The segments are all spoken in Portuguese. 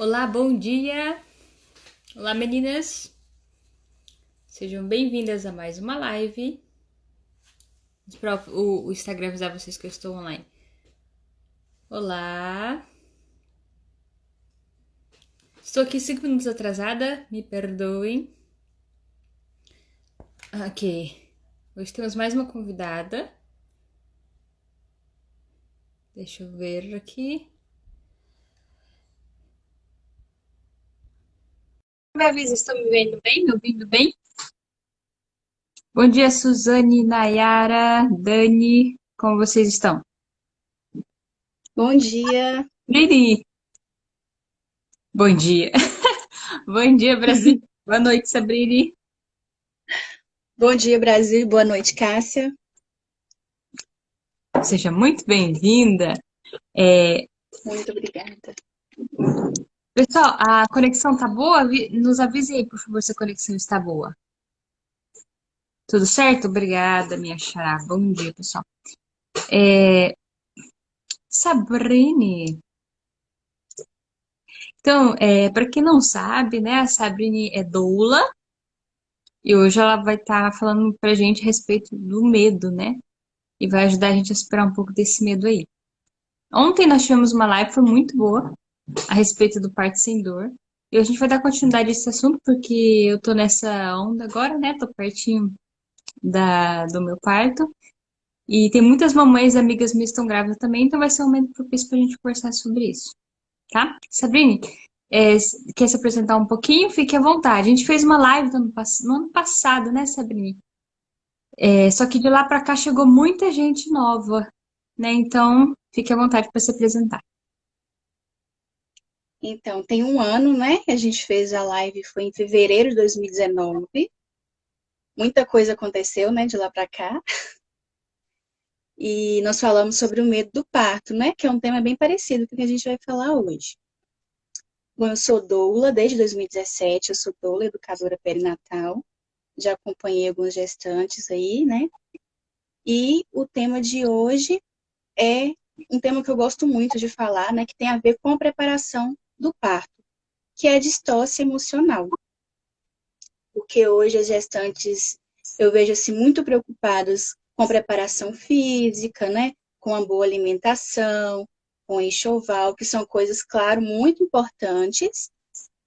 Olá, bom dia! Olá, meninas! Sejam bem-vindas a mais uma live. Para o Instagram avisar vocês que eu estou online. Olá! Estou aqui 5 minutos atrasada, me perdoem. Ok, hoje temos mais uma convidada. Deixa eu ver aqui. Me avisa, estão me vendo bem? Me ouvindo bem? Bom dia, Suzane, Nayara, Dani, como vocês estão? Bom dia. Lili, bom dia. Bom dia, Brasil. Boa noite, Sabrine. Bom dia, Brasil. Boa noite, Cássia. Seja muito bem-vinda. É, Muito obrigada. pessoal, a conexão tá boa? Nos avise aí, por favor, se a conexão está boa. Tudo certo? Obrigada, minha xará. Bom dia, pessoal. Sabrine. Então, para quem não sabe, né, a Sabrine é doula e hoje ela vai estar falando pra gente a respeito do medo, né? E vai ajudar a gente a superar um pouco desse medo aí. Ontem nós tivemos uma live, foi muito boa, a respeito do parto sem dor. E hoje a gente vai dar continuidade a esse assunto, porque eu tô nessa onda agora, né? Tô pertinho do meu parto. E tem muitas mamães amigas minhas que estão grávidas também, então vai ser um momento propício pra gente conversar sobre isso, tá? Sabrine, quer se apresentar um pouquinho? Fique à vontade. A gente fez uma live no ano passado, né, Sabrine? Só que de lá pra cá chegou muita gente nova, né? Então, fique à vontade para se apresentar. Então, tem um ano, né, que a gente fez a live, foi em fevereiro de 2019. Muita coisa aconteceu, né, de lá para cá. E nós falamos sobre o medo do parto, né, que é um tema bem parecido com o que a gente vai falar hoje. Bom, eu sou doula desde 2017, eu sou doula, educadora perinatal. Já acompanhei algumas gestantes aí, né? E o tema de hoje é um tema que eu gosto muito de falar, né, que tem a ver com a preparação do parto, que é a distócia emocional. Porque hoje as gestantes, eu vejo assim, muito preocupadas com a preparação física, né, com a boa alimentação, com o enxoval, que são coisas, claro, muito importantes,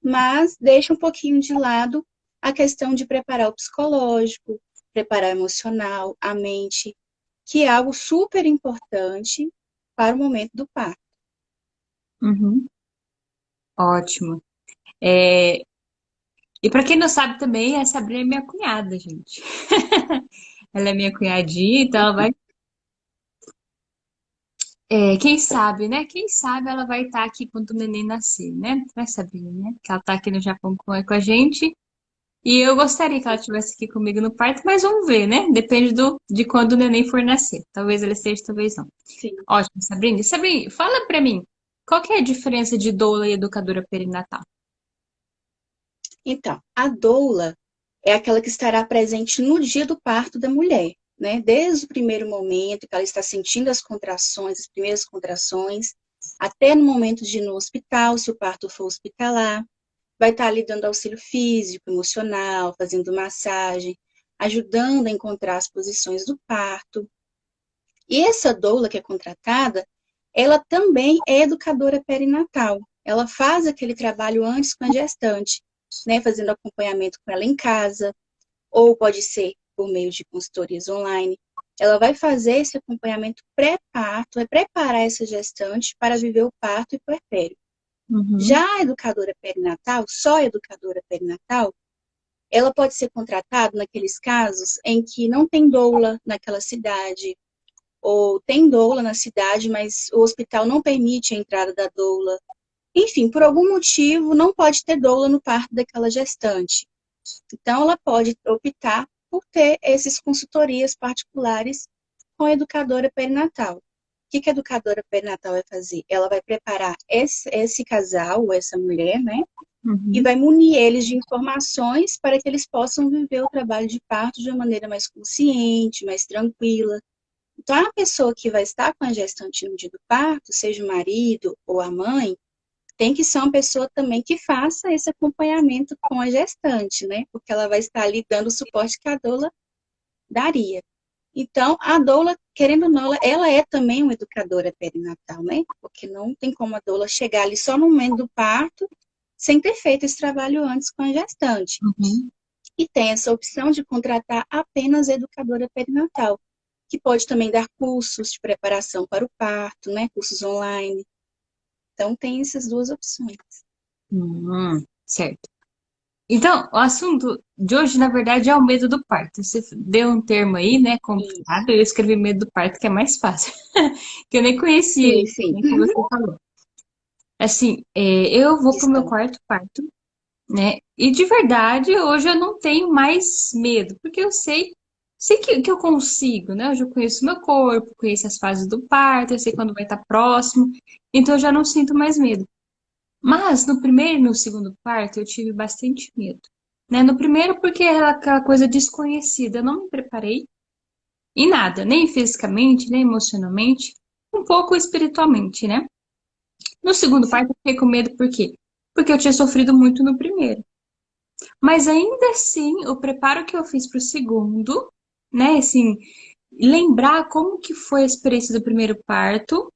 mas deixa um pouquinho de lado a questão de preparar o psicológico, preparar o emocional, a mente, que é algo super importante para o momento do parto. Uhum, ótimo. É, E para quem não sabe também, a Sabrina é minha cunhada, gente. Ela é minha cunhadinha, então ela vai. Quem sabe, né? Quem sabe ela vai estar aqui quando o neném nascer, né? Vai saber, né? Que ela tá aqui no Japão com a gente. E eu gostaria que ela estivesse aqui comigo no parto, mas vamos ver, né? Depende de quando o neném for nascer. Talvez ela esteja, talvez não. Sim. Ótimo, Sabrina. Sabrina, fala pra mim, qual que é a diferença de doula e educadora perinatal? Então, a doula é aquela que estará presente no dia do parto da mulher, né? Desde o primeiro momento que ela está sentindo as contrações, as primeiras contrações, até no momento de ir no hospital, se o parto for hospitalar, vai estar ali dando auxílio físico, emocional, fazendo massagem, ajudando a encontrar as posições do parto. E essa doula que é contratada, ela também é educadora perinatal. Ela faz aquele trabalho antes com a gestante, né, fazendo acompanhamento com ela em casa, ou pode ser por meio de consultorias online. Ela vai fazer esse acompanhamento pré-parto, vai preparar essa gestante para viver o parto e puerpério. Uhum, Já a educadora perinatal, só a educadora perinatal, ela pode ser contratada naqueles casos em que não tem doula naquela cidade, ou tem doula na cidade, mas o hospital não permite a entrada da doula. Enfim, por algum motivo, não pode ter doula no parto daquela gestante. Então, ela pode optar por ter essas consultorias particulares com a educadora perinatal. O que a educadora perinatal vai fazer? Ela vai preparar esse casal, ou essa mulher, né? E uhum, vai munir eles de informações para que eles possam viver o trabalho de parto de uma maneira mais consciente, mais tranquila. Então, a pessoa que vai estar com a gestante no dia do parto, seja o marido ou a mãe, tem que ser uma pessoa também que faça esse acompanhamento com a gestante, né? Porque ela vai estar ali dando o suporte que a doula daria. Então, a doula, querendo ou não, ela é também uma educadora perinatal, né? Porque não tem como a doula chegar ali só no momento do parto, sem ter feito esse trabalho antes com a gestante. Uhum. E tem essa opção de contratar apenas educadora perinatal, que pode também dar cursos de preparação para o parto, né? Cursos online. Então, tem essas duas opções. Certo. Então, o assunto de hoje, na verdade, é o medo do parto. Você deu um termo aí, né, Isso. complicado, eu escrevi medo do parto, que é mais fácil, que eu nem conhecia, Sim, sim. nem que você falou. Assim, eu vou pro meu Questão. quarto parto, né, e de verdade, hoje eu não tenho mais medo, porque eu sei que eu consigo, né, eu já conheço meu corpo, conheço as fases do parto, eu sei quando vai estar próximo, então eu já não sinto mais medo. Mas no primeiro e no segundo parto eu tive bastante medo. Né? No primeiro, porque era aquela coisa desconhecida, eu não me preparei em nada, nem fisicamente, nem emocionalmente, um pouco espiritualmente, né? No segundo Sim. parto eu fiquei com medo, por quê? Porque eu tinha sofrido muito no primeiro. Mas ainda assim, o preparo que eu fiz para o segundo, né, assim, lembrar como que foi a experiência do primeiro parto,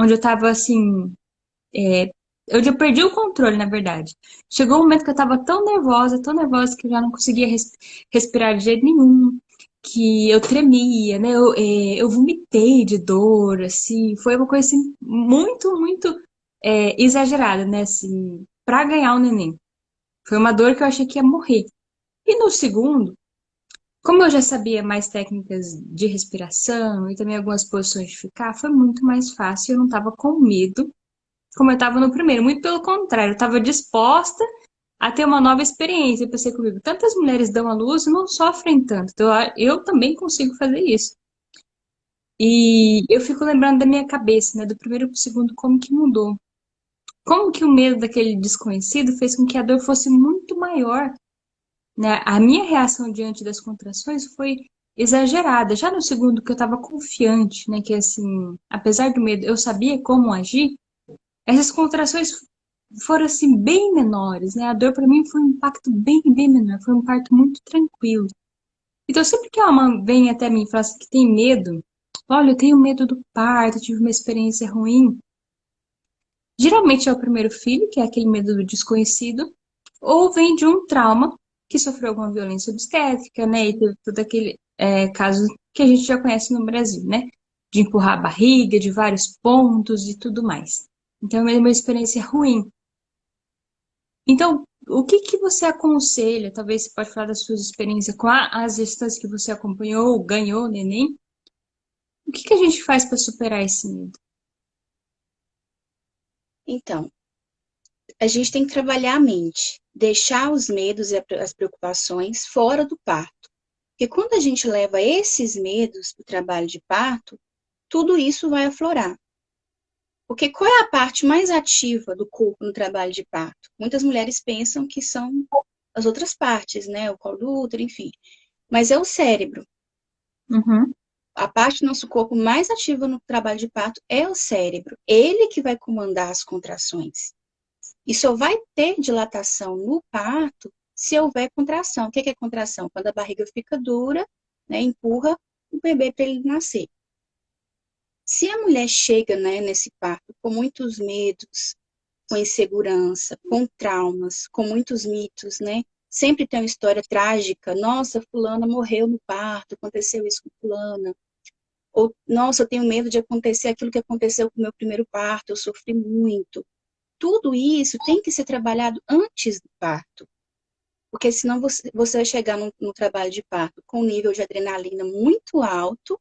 onde eu tava assim, eu já perdi o controle, na verdade. Chegou um momento que eu tava tão nervosa, que eu já não conseguia respirar de jeito nenhum, que eu tremia, né? Eu vomitei de dor, assim. Foi uma coisa, assim, muito exagerada, né? Assim, pra ganhar o neném. Foi uma dor que eu achei que ia morrer. E no segundo, como eu já sabia mais técnicas de respiração e também algumas posições de ficar, foi muito mais fácil. Eu não tava com medo como eu estava no primeiro. Muito pelo contrário, eu estava disposta a ter uma nova experiência. Eu pensei comigo, tantas mulheres dão à luz e não sofrem tanto. Então, eu também consigo fazer isso. E eu fico lembrando da minha cabeça, né, do primeiro para o segundo, como que mudou. Como que o medo daquele desconhecido fez com que a dor fosse muito maior, né? A minha reação diante das contrações foi exagerada. Já no segundo, que eu estava confiante, né, que assim, apesar do medo, eu sabia como agir. Essas contrações foram assim bem menores, né? A dor para mim foi um impacto bem menor, foi um parto muito tranquilo. Então sempre que a mãe vem até mim e fala assim que tem medo, olha, eu tenho medo do parto, tive uma experiência ruim. Geralmente é o primeiro filho, que é aquele medo do desconhecido, ou vem de um trauma que sofreu alguma violência obstétrica, né? E teve todo aquele caso que a gente já conhece no Brasil, né? De empurrar a barriga, de vários pontos e tudo mais. Então é uma experiência ruim. Então, o que que você aconselha? Talvez você pode falar das suas experiências com as gestantes que você acompanhou, ganhou, neném. O que que a gente faz para superar esse medo? Então, a gente tem que trabalhar a mente, deixar os medos e as preocupações fora do parto. Porque quando a gente leva esses medos para o trabalho de parto, tudo isso vai aflorar. Porque qual é a parte mais ativa do corpo no trabalho de parto? Muitas mulheres pensam que são as outras partes, né? O colo do útero, enfim. Mas é o cérebro. Uhum, A parte do nosso corpo mais ativa no trabalho de parto é o cérebro. Ele que vai comandar as contrações. E só vai ter dilatação no parto se houver contração. O que é contração? Quando a barriga fica dura, né, empurra o bebê para ele nascer. Se a mulher chega, né, nesse parto com muitos medos, com insegurança, com traumas, com muitos mitos, né? Sempre tem uma história trágica. Nossa, fulana morreu no parto, aconteceu isso com fulana. Ou, nossa, eu tenho medo de acontecer aquilo que aconteceu com o meu primeiro parto, eu sofri muito. Tudo isso tem que ser trabalhado antes do parto, porque senão você vai chegar no trabalho de parto com um nível de adrenalina muito alto,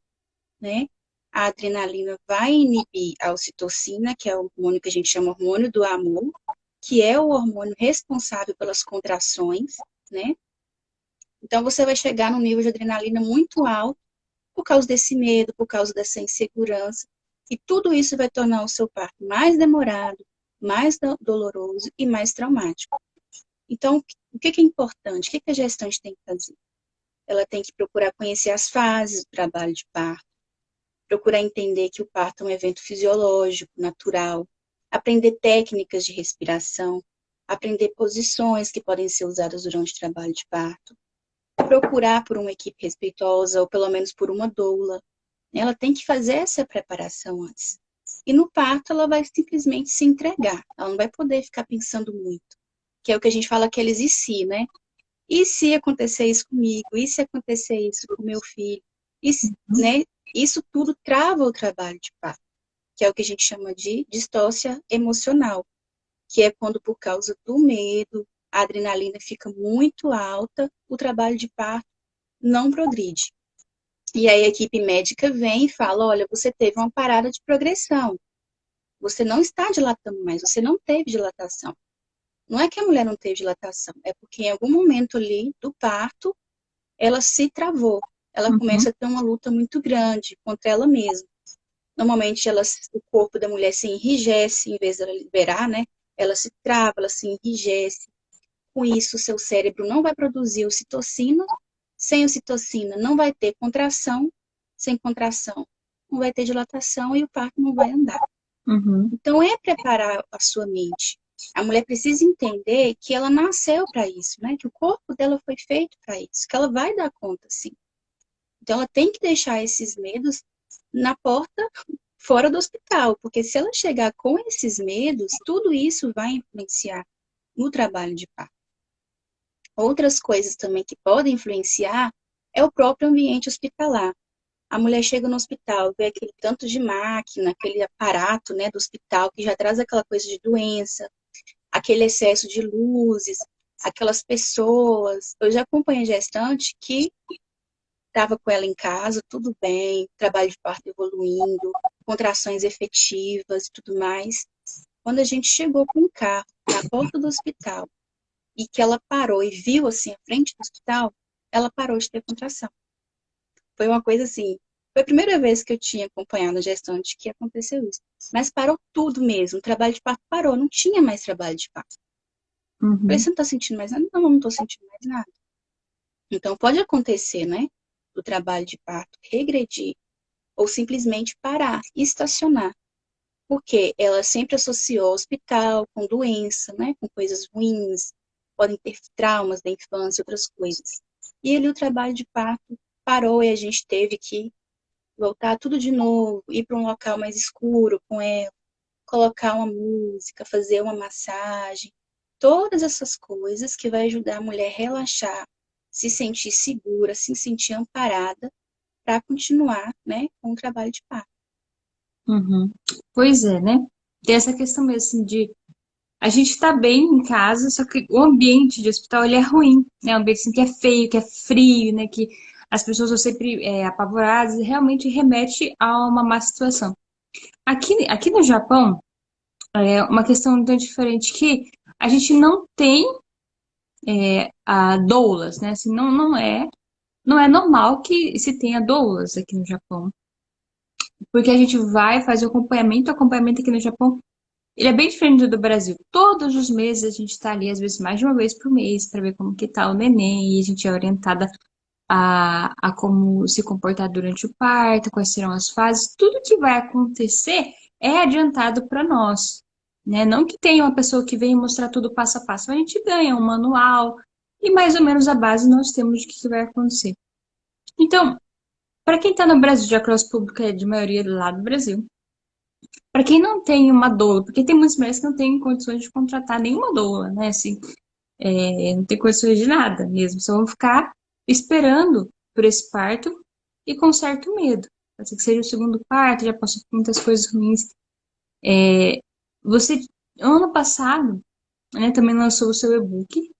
né? A adrenalina vai inibir a ocitocina, que é o hormônio que a gente chama hormônio do amor, que é o hormônio responsável pelas contrações, né? Então você vai chegar num nível de adrenalina muito alto por causa desse medo, por causa dessa insegurança, e tudo isso vai tornar o seu parto mais demorado, mais doloroso e mais traumático. Então, o que é importante? O que a gestante tem que fazer? Ela tem que procurar conhecer as fases do trabalho de parto, procurar entender que o parto é um evento fisiológico, natural. aprender técnicas de respiração, aprender posições que podem ser usadas durante o trabalho de parto, procurar por uma equipe respeitosa ou pelo menos por uma doula. Ela tem que fazer essa preparação antes. E no parto ela vai simplesmente se entregar. Ela não vai poder ficar pensando muito. Que é o que a gente fala aqueles e se, né? E se acontecer isso comigo? E se acontecer isso com meu filho? E se, né? Isso tudo trava o trabalho de parto, que é o que a gente chama de distócia emocional, que é quando por causa do medo, a adrenalina fica muito alta, o trabalho de parto não progride. E aí a equipe médica vem e fala, olha, você teve uma parada de progressão, você não está dilatando mais, você não teve dilatação. Não é que a mulher não teve dilatação, é porque em algum momento ali do parto, ela se travou. Ela Uhum, começa a ter uma luta muito grande contra ela mesma. Normalmente o corpo da mulher se enrijece, em vez dela liberar, né? Ela se trava, ela se enrijece. Com isso, o seu cérebro não vai produzir ocitocina. Sem ocitocina, não vai ter contração. Sem contração, não vai ter dilatação e o parto não vai andar. uhum, Então, é preparar a sua mente. A mulher precisa entender que ela nasceu para isso, né? Que o corpo dela foi feito para isso, que ela vai dar conta, sim. Então, ela tem que deixar esses medos na porta, fora do hospital, porque se ela chegar com esses medos, tudo isso vai influenciar no trabalho de parto. Outras coisas também que podem influenciar é o próprio ambiente hospitalar. A mulher chega no hospital, vê aquele tanto de máquina, aquele aparato, né, do hospital que já traz aquela coisa de doença, aquele excesso de luzes, aquelas pessoas. Eu já acompanhei gestante que estava com ela em casa, tudo bem, trabalho de parto evoluindo, contrações efetivas e tudo mais. Quando a gente chegou com o carro na porta do hospital e que ela parou e viu assim a frente do hospital, ela parou de ter contração. Foi uma coisa assim, foi a primeira vez que eu tinha acompanhado a gestante que aconteceu isso. Mas parou tudo mesmo, o trabalho de parto parou, não tinha mais trabalho de parto. Eu falei, uhum, você não tá sentindo mais nada? Não, não tô sentindo mais nada. Então pode acontecer, né, do trabalho de parto regredir ou simplesmente parar, estacionar. Porque ela sempre associou hospital com doença, né, com coisas ruins, podem ter traumas da infância, outras coisas. E ali o trabalho de parto parou e a gente teve que voltar tudo de novo, ir para um local mais escuro com ela, colocar uma música, fazer uma massagem, todas essas coisas que vai ajudar a mulher a relaxar, se sentir segura, se sentir amparada para continuar, né, com o trabalho de parto. uhum. Pois é, né? Tem essa questão mesmo assim, de a gente tá bem em casa, só que o ambiente de hospital ele é ruim, né? Um ambiente assim, que é feio, que é frio, né? Que as pessoas são sempre apavoradas e realmente remete a uma má situação. Aqui no Japão, é uma questão muito diferente que a gente não tem a doulas, né? Assim, não é normal que se tenha doulas aqui no Japão. Porque a gente vai fazer o acompanhamento aqui no Japão, ele é bem diferente do Brasil. Todos os meses a gente está ali, às vezes mais de uma vez por mês, para ver como que tá o neném, e a gente é orientada a como se comportar durante o parto, quais serão as fases, tudo que vai acontecer é adiantado para nós, né? Não que tenha uma pessoa que venha mostrar tudo passo a passo, mas a gente ganha um manual e mais ou menos a base nós temos de que vai acontecer. Então, para quem está no Brasil, já que o nosso público é de maioria lá do Brasil, para quem não tem uma doula, porque tem muitas mulheres que não têm condições de contratar nenhuma doula, né? Assim, não tem condições de nada mesmo, só vão ficar esperando por esse parto e com certo medo. Pode ser que seja o segundo parto, já passou por muitas coisas ruins. Você, ano passado, né, também lançou o seu e-book,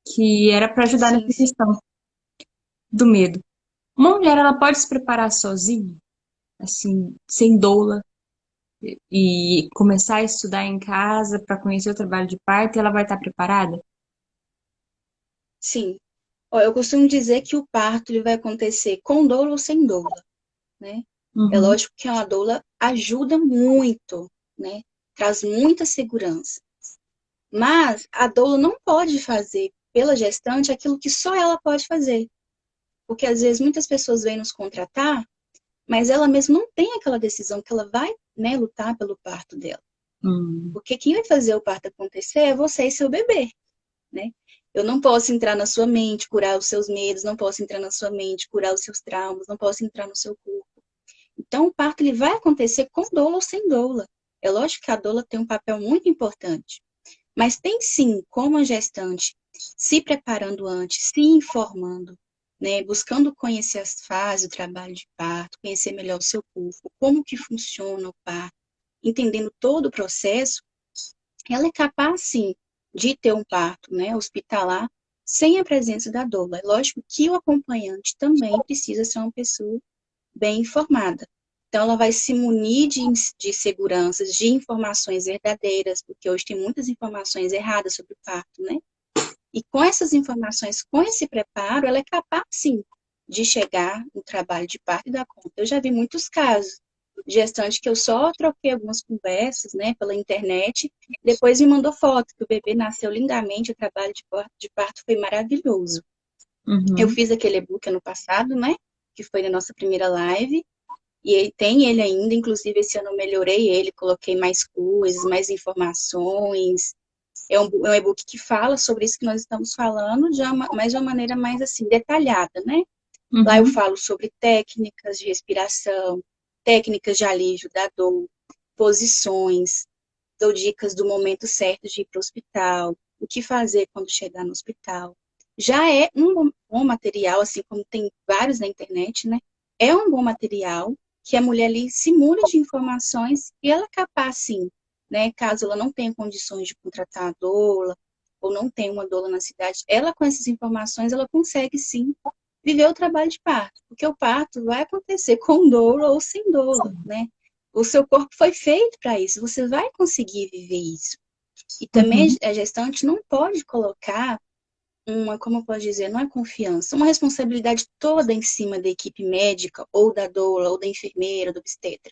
que era para ajudar Sim, nessa sim. questão do medo. Uma mulher, ela pode se preparar sozinha, assim, sem doula, e começar a estudar em casa para conhecer o trabalho de parto, e ela vai estar preparada? Sim. Ó, eu costumo dizer que o parto ele vai acontecer com doula ou sem doula, né? É Uhum, lógico que uma doula ajuda muito, né? Traz muita segurança. Mas a doula não pode fazer pela gestante aquilo que só ela pode fazer. Porque às vezes muitas pessoas vêm nos contratar, mas ela mesma não tem aquela decisão que ela vai, né, lutar pelo parto dela. Hum, Porque quem vai fazer o parto acontecer é você e seu bebê, né? Eu não posso entrar na sua mente, curar os seus medos, não posso entrar na sua mente, curar os seus traumas, não posso entrar no seu corpo. Então, o parto ele vai acontecer com doula ou sem doula. É lógico que a doula tem um papel muito importante, mas tem sim como a gestante se preparando antes, se informando, né, buscando conhecer as fases do trabalho de parto, conhecer melhor o seu corpo, como que funciona o parto, entendendo todo o processo, ela é capaz sim de ter um parto, né, hospitalar sem a presença da doula. É lógico que o acompanhante também precisa ser uma pessoa bem informada. Então, ela vai se munir de seguranças, de informações verdadeiras, porque hoje tem muitas informações erradas sobre o parto, né? E com essas informações, com esse preparo, ela é capaz, sim, de chegar no trabalho de parto e dar conta. Eu já vi muitos casos de gestante que eu só troquei algumas conversas, né, pela internet, depois me mandou foto que o bebê nasceu lindamente, o trabalho de parto foi maravilhoso. Eu uhum, fiz aquele e-book ano passado, né, que foi na nossa primeira live, e ele tem ele ainda, inclusive esse ano eu melhorei ele, coloquei mais coisas, mais informações. É um e-book que fala sobre isso que nós estamos falando, mas de uma maneira mais assim, detalhada, né? Lá eu uhum, falo sobre técnicas de respiração, técnicas de alívio da dor, posições, dou dicas do momento certo de ir para o hospital, o que fazer quando chegar no hospital. Já é um bom material, assim como tem vários na internet, né? É um bom material que a mulher ali se mune de informações e ela é capaz, sim, né? Caso ela não tenha condições de contratar a doula ou não tenha uma doula na cidade, ela com essas informações, ela consegue, sim, viver o trabalho de parto, porque o parto vai acontecer com doula ou sem doula, né? O seu corpo foi feito para isso, você vai conseguir viver isso. E também uhum, a gestante não pode colocar uma, como eu posso dizer, não é confiança, uma responsabilidade toda em cima da equipe médica, ou da doula, ou da enfermeira, do obstetra.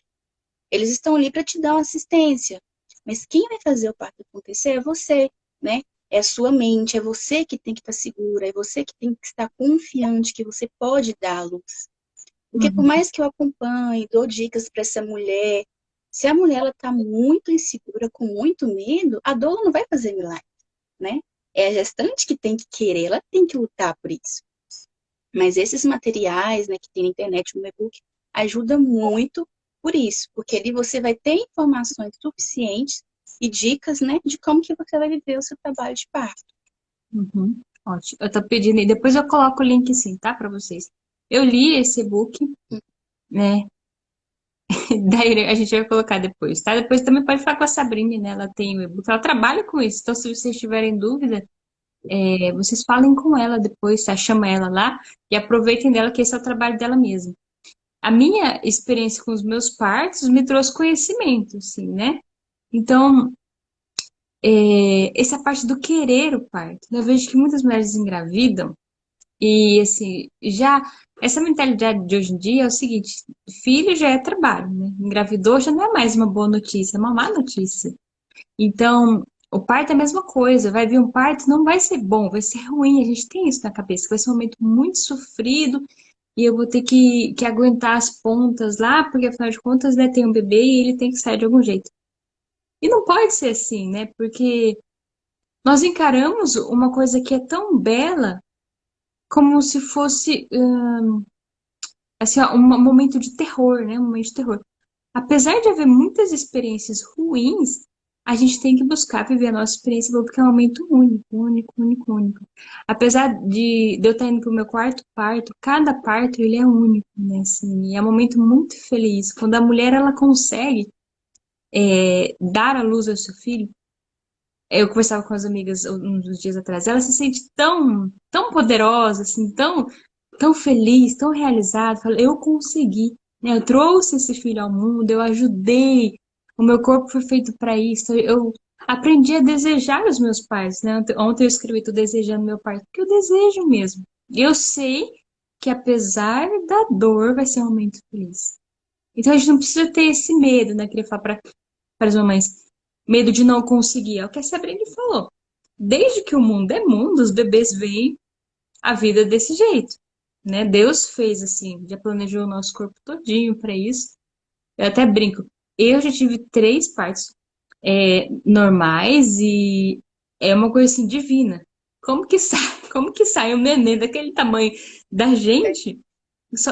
Eles estão ali para te dar uma assistência, mas quem vai fazer o parto acontecer é você, né? É a sua mente, é você que tem que estar segura, é você que tem que estar confiante que você pode dar a luz. Porque por uhum, mais que eu acompanhe, dou dicas para essa mulher, se a mulher ela está muito insegura, com muito medo, a doula não vai fazer milagre, né? É a gestante que tem que querer, ela tem que lutar por isso. Mas esses materiais, né, que tem na internet, no e-book, ajuda muito por isso, porque ali você vai ter informações suficientes e dicas, né, de como que você vai viver o seu trabalho de parto. uhum. Ótimo. Eu tô pedindo, e depois eu coloco o link sim, tá, para vocês. Eu li esse e-book, né? Daí a gente vai colocar depois, tá? Depois também pode falar com a Sabrina, né? Ela tem o e-book, ela trabalha com isso. Então, se vocês tiverem dúvida, vocês falem com ela depois, tá? Chama ela lá e aproveitem dela, que esse é o trabalho dela mesmo. A minha experiência com os meus partos me trouxe conhecimento, assim, né? Então, essa parte do querer o parto. Eu vejo que muitas mulheres engravidam e, assim, já. Essa mentalidade de hoje em dia é o seguinte: filho já é trabalho, né? Engravidou já não é mais uma boa notícia, é uma má notícia. Então, o parto é a mesma coisa. Vai vir um parto, não vai ser bom, vai ser ruim. A gente tem isso na cabeça, vai ser um momento muito sofrido e eu vou ter que aguentar as pontas lá, porque afinal de contas, né, tem um bebê e ele tem que sair de algum jeito. E não pode ser assim, né? Porque nós encaramos uma coisa que é tão bela como se fosse, assim, ó, um momento de terror, né? Um momento de terror. Apesar de haver muitas experiências ruins, a gente tem que buscar viver a nossa experiência boa, porque é um momento único, único, único, único. Apesar de eu estar indo para o meu quarto parto, cada parto ele é único, né? Assim, e é um momento muito feliz. Quando a mulher ela consegue dar à luz ao seu filho, eu conversava com as amigas uns dias atrás, ela se sente tão, tão poderosa, assim, tão, tão feliz, tão realizada. Fala, eu consegui, né? Eu trouxe esse filho ao mundo, eu ajudei, o meu corpo foi feito para isso. Eu aprendi a desejar os meus pais, né? Ontem eu escrevi, tô desejando meu pai, porque eu desejo mesmo. Eu sei que apesar da dor, vai ser um momento feliz. Então a gente não precisa ter esse medo, né? Queria falar para as mamães, medo de não conseguir. É o que a Sabrina falou. Desde que o mundo é mundo, os bebês veem a vida desse jeito, né? Deus fez assim, já planejou o nosso corpo todinho para isso. Eu até brinco. Eu já tive 3 partos. normais e é uma coisa assim divina. Como que sai, como que sai um neném daquele tamanho da gente?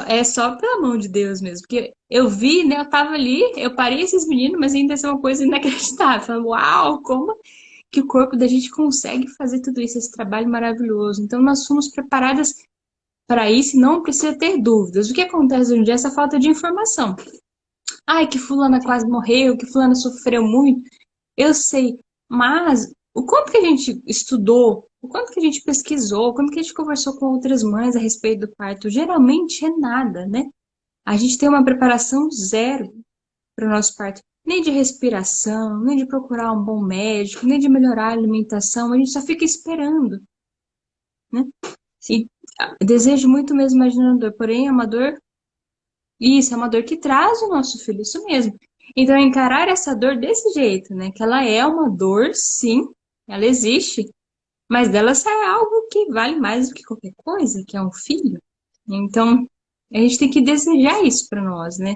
É só pela mão de Deus mesmo. Porque eu vi, né? Eu tava ali, eu parei esses meninos, mas ainda é uma coisa inacreditável. Falando, uau, como que o corpo da gente consegue fazer tudo isso, esse trabalho maravilhoso. Então, nós fomos preparadas para isso e não precisa ter dúvidas. O que acontece hoje em dia é essa falta de informação. Ai, que fulana Sim, quase morreu, que fulana sofreu muito. Eu sei, mas o quanto que a gente estudou, o quanto que a gente pesquisou, o quanto que a gente conversou com outras mães a respeito do parto, geralmente é nada, né? A gente tem uma preparação zero para o nosso parto. Nem de respiração, nem de procurar um bom médico, nem de melhorar a alimentação. A gente só fica esperando, né? sim. E desejo muito mesmo imaginar a dor, porém é uma dor, isso, é uma dor que traz o nosso filho, isso mesmo. Então, encarar essa dor desse jeito, né? Que ela é uma dor, sim, ela existe, mas dela sai algo que vale mais do que qualquer coisa, que é um filho. Então, a gente tem que desejar isso para nós, né?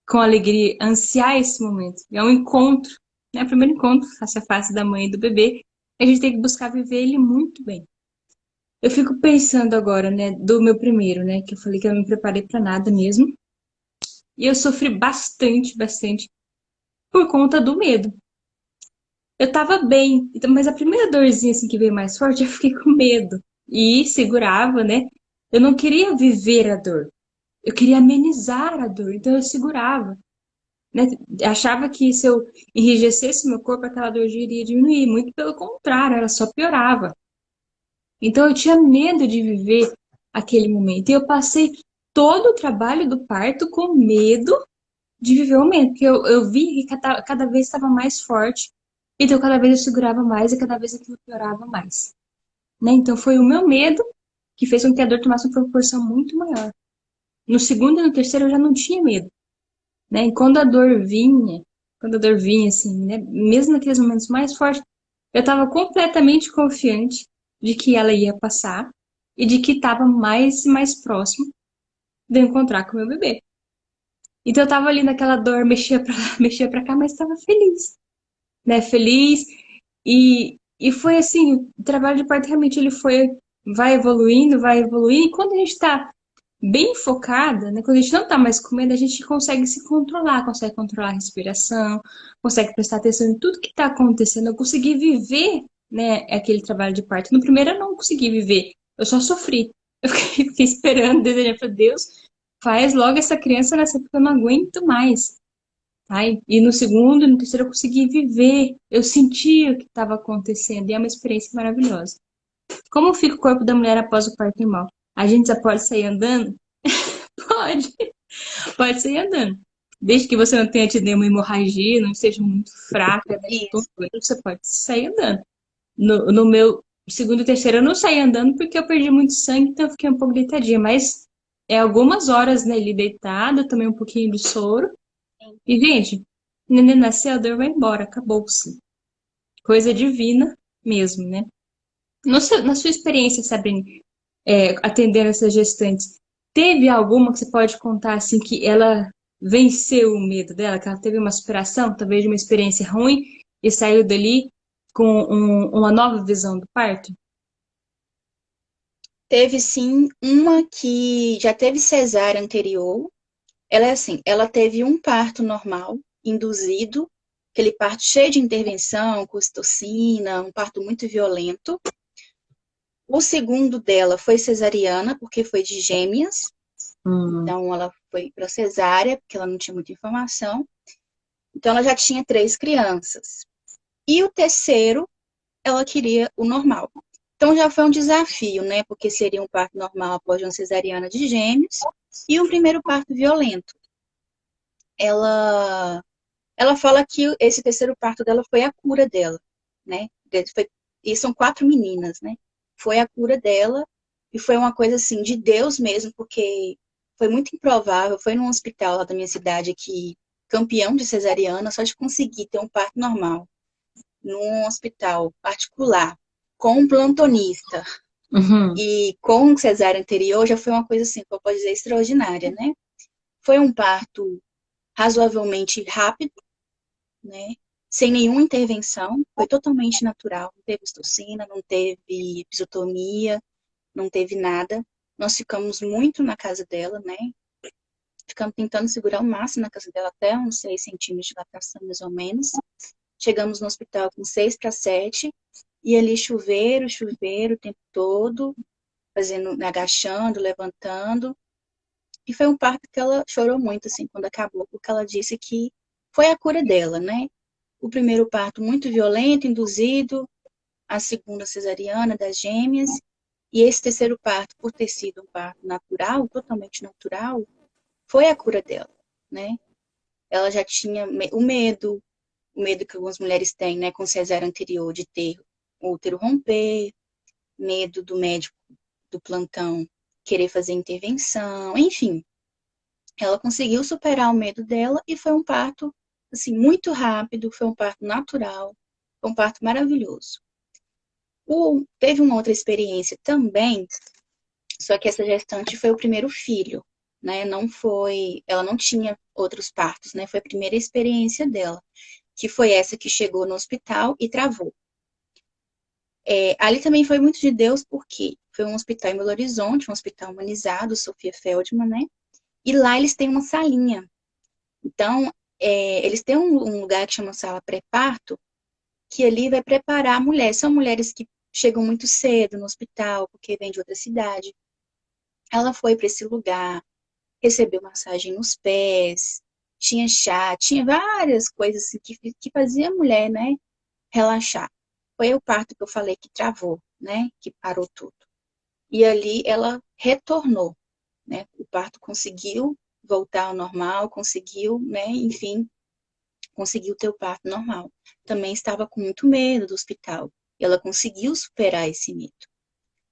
Com alegria, ansiar esse momento. É um encontro, né? O primeiro encontro face a face da mãe e do bebê. A gente tem que buscar viver ele muito bem. Eu fico pensando agora, né, do meu primeiro, né, que eu falei que eu não me preparei para nada mesmo. E eu sofri bastante, bastante por conta do medo. Eu tava bem, então, mas a primeira dorzinha assim que veio mais forte, eu fiquei com medo e segurava, né? Eu não queria viver a dor. Eu queria amenizar a dor, então eu segurava, né? Achava que se eu enrijecesse meu corpo, aquela dor iria diminuir. Muito pelo contrário, ela só piorava. Então eu tinha medo de viver aquele momento. E eu passei todo o trabalho do parto com medo de viver o momento, porque eu vi que cada vez estava mais forte. Então cada vez eu segurava mais e cada vez aquilo piorava mais, né? Então foi o meu medo que fez com que a dor tomasse uma proporção muito maior. No segundo e no terceiro eu já não tinha medo, né? E quando a dor vinha assim, né? Mesmo naqueles momentos mais fortes, eu estava completamente confiante de que ela ia passar e de que estava mais e mais próximo de eu encontrar com o meu bebê. Então eu estava ali naquela dor, mexia para lá, mexia para cá, mas estava feliz, né? Feliz e foi assim, o trabalho de parto realmente ele foi vai evoluindo, e quando a gente está bem focada, né? Quando a gente não tá mais com medo, a gente consegue controlar a respiração, consegue prestar atenção em tudo que está acontecendo. Eu consegui viver, né, aquele trabalho de parto. No primeiro eu não consegui viver, eu só sofri. Eu fiquei esperando, desejando para Deus, faz logo essa criança nascer, porque eu não aguento mais. Tá? E no segundo e no terceiro eu consegui viver, eu senti o que estava acontecendo, e é uma experiência maravilhosa. Como fica o corpo da mulher após o parto normal? A gente já pode sair andando? Pode. Pode sair andando. Desde que você não tenha tido nenhuma hemorragia, não esteja muito fraca, né? Isso. Você pode sair andando. No meu segundo e terceiro, eu não saí andando porque eu perdi muito sangue, então eu fiquei um pouco deitadinha. Mas é algumas horas, né, ali deitada, tomei um pouquinho de soro. E, gente, o neném nasceu, a dor vai embora, acabou-se. Coisa divina mesmo, né? Na sua experiência, Sabrina, atendendo essas gestantes, teve alguma que você pode contar assim que ela venceu o medo dela, que ela teve uma superação, talvez de uma experiência ruim e saiu dali com uma nova visão do parto? Teve sim uma que já teve cesárea anterior. Ela é assim, ela teve um parto normal, induzido, aquele parto cheio de intervenção, com ocitocina, um parto muito violento. O segundo dela foi cesariana, porque foi de gêmeas. Hum, Então, ela foi para cesárea, porque ela não tinha muita informação. Então, ela já tinha 3 crianças. E o terceiro, ela queria o normal. Então, já foi um desafio, né? Porque seria um parto normal após uma cesariana de gêmeos e um primeiro parto violento. Ela, ela fala que esse terceiro parto dela foi a cura dela, né? Foi, e são 4 meninas, né? Foi a cura dela e foi uma coisa assim de Deus mesmo, porque foi muito improvável. Foi num hospital lá da minha cidade aqui, campeão de cesariana, só de conseguir ter um parto normal num hospital particular com um plantonista uhum. e com um cesárea anterior já foi uma coisa assim, que eu posso dizer, extraordinária, né? Foi um parto razoavelmente rápido, né? sem nenhuma intervenção, foi totalmente natural, não teve ocitocina, não teve episiotomia, não teve nada. Nós ficamos muito na casa dela, né? Ficamos tentando segurar o máximo na casa dela, até uns 6 centímetros de dilatação, mais ou menos. Chegamos no hospital com 6 para 7, e ali chuveiro, chuveiro o tempo todo, fazendo, agachando, levantando. E foi um parto que ela chorou muito, assim, quando acabou, porque ela disse que foi a cura dela, né? O primeiro parto muito violento, induzido, a segunda cesariana das gêmeas, e esse terceiro parto, por ter sido um parto natural, totalmente natural, foi a cura dela, né? Ela já tinha o medo que algumas mulheres têm, né, com cesárea anterior, de ter o útero romper, medo do médico do plantão querer fazer intervenção, enfim. Ela conseguiu superar o medo dela e foi um parto, assim, muito rápido, foi um parto natural, foi um parto maravilhoso. Teve uma outra experiência também, só que essa gestante foi o primeiro filho, né? Não foi, ela não tinha outros partos, né? Foi a primeira experiência dela, que foi essa que chegou no hospital e travou. Ali também foi muito de Deus, porque foi um hospital em Belo Horizonte, um hospital humanizado, Sofia Feldman, né? E lá eles têm uma salinha. Então, eles têm um lugar que chama sala pré-parto, que ali vai preparar a mulher. São mulheres que chegam muito cedo no hospital, porque vêm de outra cidade. Ela foi para esse lugar, recebeu massagem nos pés, tinha chá, tinha várias coisas assim, que fazia a mulher, né, relaxar. Foi o parto que eu falei que travou, né, que parou tudo. E ali ela retornou, né, o parto conseguiu voltar ao normal, conseguiu, né, enfim, conseguiu ter o parto normal. Também estava com muito medo do hospital. E ela conseguiu superar esse medo.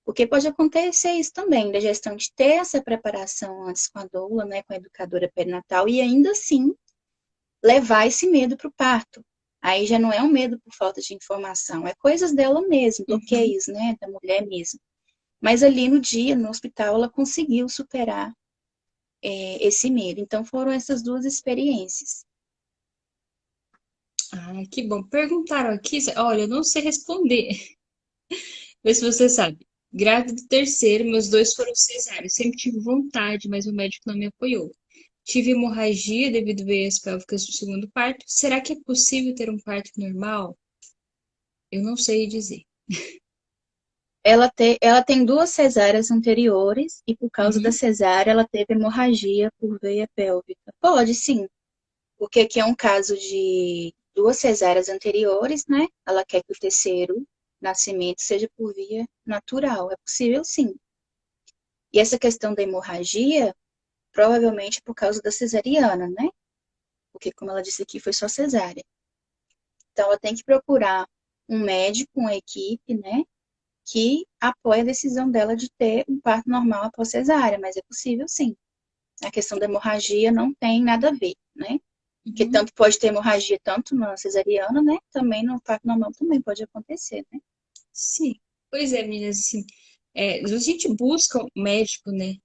Porque pode acontecer isso também, da gestante ter essa preparação antes com a doula, né, com a educadora perinatal, e ainda assim levar esse medo para o parto. Aí já não é um medo por falta de informação, é coisas dela mesma, bloqueios, né, da mulher mesmo. Mas ali no dia, no hospital, ela conseguiu superar esse medo. Então foram essas duas experiências. Ah, que bom. Perguntaram aqui, olha, eu não sei responder. Vê se você sabe. Grávida do terceiro, meus dois foram cesáreos. Sempre tive vontade, mas o médico não me apoiou. Tive hemorragia devido a veias pélvicas do segundo parto. Será que é possível ter um parto normal? Eu não sei dizer. Ela tem duas cesáreas anteriores e por causa da Uhum. cesárea ela teve hemorragia por veia pélvica. Pode sim, porque aqui é um caso de duas cesáreas anteriores, né? Ela quer que o terceiro nascimento seja por via natural. É possível sim. E essa questão da hemorragia, provavelmente por causa da cesariana, né? Porque, como ela disse aqui, foi só cesárea. Então, ela tem que procurar um médico, uma equipe, né? Que apoie a decisão dela de ter um parto normal após cesárea, mas é possível sim. A questão da hemorragia não tem nada a ver, né? Porque Uhum. tanto pode ter hemorragia tanto na cesariana, né? Também no parto normal também pode acontecer, né? Sim. Pois é, meninas, assim, a gente busca um médico, né?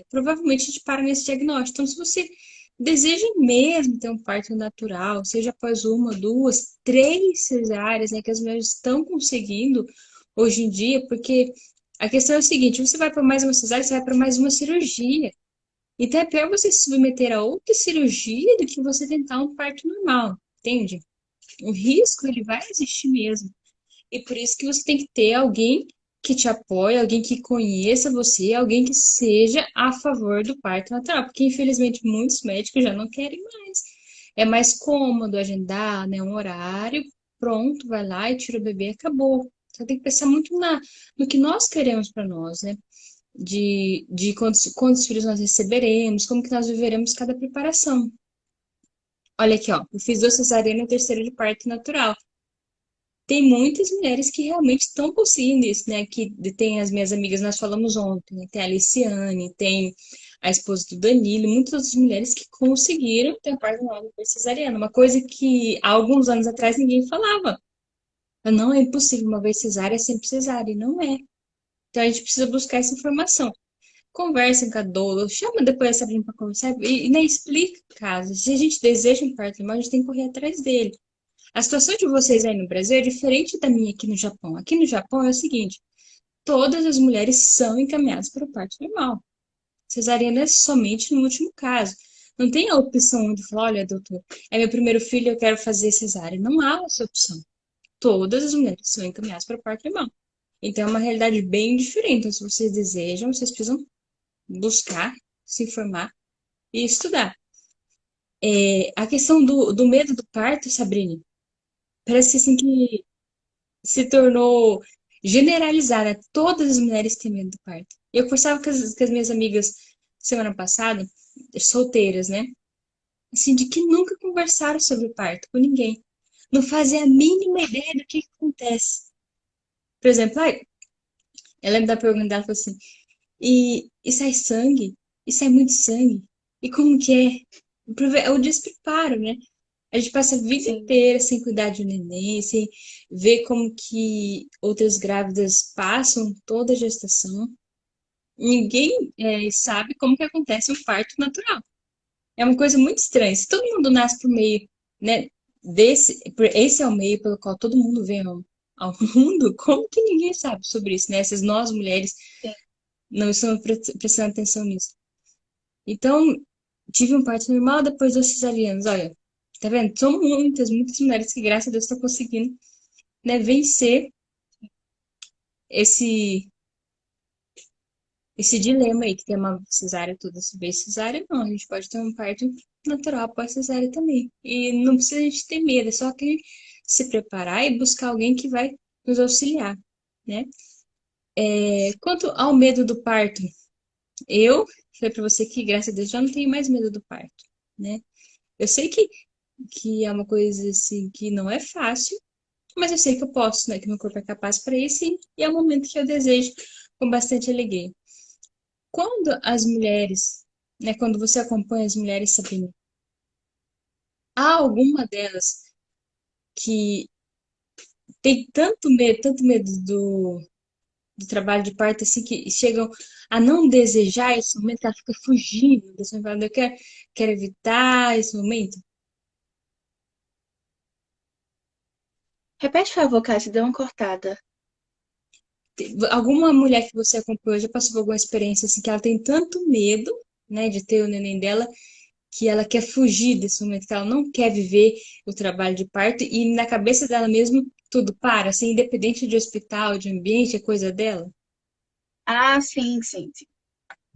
Provavelmente a gente para nesse diagnóstico. Então, se você deseja mesmo ter um parto natural, seja após uma, duas, três cesáreas, né, que as mulheres estão conseguindo hoje em dia, porque a questão é o seguinte: você vai para mais uma cesárea, você vai para mais uma cirurgia. Então, é pior você se submeter a outra cirurgia do que você tentar um parto normal, entende? O risco, ele vai existir mesmo. E por isso que você tem que ter alguém que te apoie, alguém que conheça você, alguém que seja a favor do parto natural, porque infelizmente muitos médicos já não querem mais. É mais cômodo agendar, né, um horário, pronto, vai lá e tira o bebê, acabou. Então tem que pensar muito no que nós queremos para nós, né? De quantos filhos nós receberemos, como que nós viveremos cada preparação. Olha aqui, ó, eu fiz 2 cesarianas e a terceira de parto natural. Tem muitas mulheres que realmente estão conseguindo isso, né? Que tem as minhas amigas, nós falamos ontem, né? Tem a Aliciane, tem a esposa do Danilo, muitas outras mulheres que conseguiram ter parto normal depois cesariana. Uma coisa que há alguns anos atrás ninguém falava. Não é impossível, uma vez cesárea é sempre cesárea, e não é. Então a gente precisa buscar essa informação. Conversem com a doula, chama depois a Sabrina para conversar e nem explica o caso. Se a gente deseja um parto normal, a gente tem que correr atrás dele. A situação de vocês aí no Brasil é diferente da minha aqui no Japão. Aqui no Japão é o seguinte: todas as mulheres são encaminhadas para o parto normal. Cesariana é somente no último caso. Não tem a opção de falar, olha, doutor, é meu primeiro filho, eu quero fazer cesárea. Não há essa opção. Todas as mulheres são encaminhadas para o parto normal. Então é uma realidade bem diferente. Então, se vocês desejam, vocês precisam buscar, se informar e estudar. A questão do medo do parto, Sabrine, parece assim que se tornou generalizada. Todas as mulheres têm medo do parto. Eu conversava com as minhas amigas semana passada, solteiras, né? Assim, de que nunca conversaram sobre parto com ninguém. Não fazem a mínima ideia do que acontece. Por exemplo, ai, eu lembro da pergunta dela, falou assim, e sai sangue? E sai muito sangue? E como que é? É o despreparo, né? A gente passa a vida Sim, inteira sem cuidar de um neném, sem ver como que outras grávidas passam toda a gestação. Ninguém sabe como que acontece um parto natural. É uma coisa muito estranha. Se todo mundo nasce por meio, né, esse é o meio pelo qual todo mundo vem ao mundo, como que ninguém sabe sobre isso, né? Essas nós mulheres sim. não estão prestando atenção nisso. Então, tive um parto normal depois dos cesarianos. Olha, tá vendo? São muitas, muitas mulheres que, graças a Deus, estão conseguindo, né, vencer esse esse dilema aí, que tem uma cesárea toda se vez cesárea, não. A gente pode ter um parto natural após cesárea também. E não precisa a gente ter medo, é só que se preparar e buscar alguém que vai nos auxiliar, né? Quanto ao medo do parto, eu falei para você que, graças a Deus, já não tenho mais medo do parto, né? Eu sei que é uma coisa assim que não é fácil, mas eu sei que eu posso, né? Que meu corpo é capaz para isso e é o momento que eu desejo com bastante alegria. Quando as mulheres, né, quando você acompanha as mulheres, Sabrina, há alguma delas que tem tanto medo do trabalho de parto, assim, que chegam a não desejar esse momento, que ela fica fugindo desse momento, quero evitar esse momento? Repete, por favor, Cássio, deu uma cortada. Alguma mulher que você acompanhou já passou por alguma experiência assim que ela tem tanto medo, né, de ter o neném dela, que ela quer fugir desse momento, que ela não quer viver o trabalho de parto e na cabeça dela mesmo tudo para, assim, independente de hospital, de ambiente, é coisa dela. Ah, sim, sim, sim.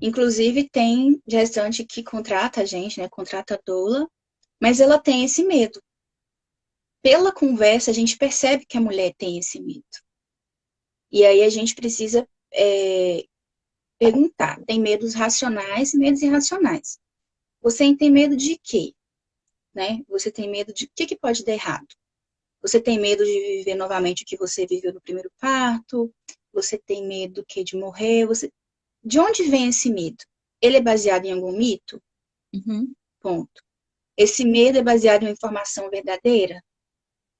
Inclusive, tem gestante que contrata a gente, né? Contrata a doula, mas ela tem esse medo. Pela conversa, a gente percebe que a mulher tem esse medo. E aí a gente precisa perguntar: tem medos racionais e medos irracionais. Você tem medo de quê? Né? Você tem medo de o que pode dar errado? Você tem medo de viver novamente o que você viveu no primeiro parto? Você tem medo que de morrer? De onde vem esse medo? Ele é baseado em algum mito? Uhum. Ponto. Esse medo é baseado em uma informação verdadeira?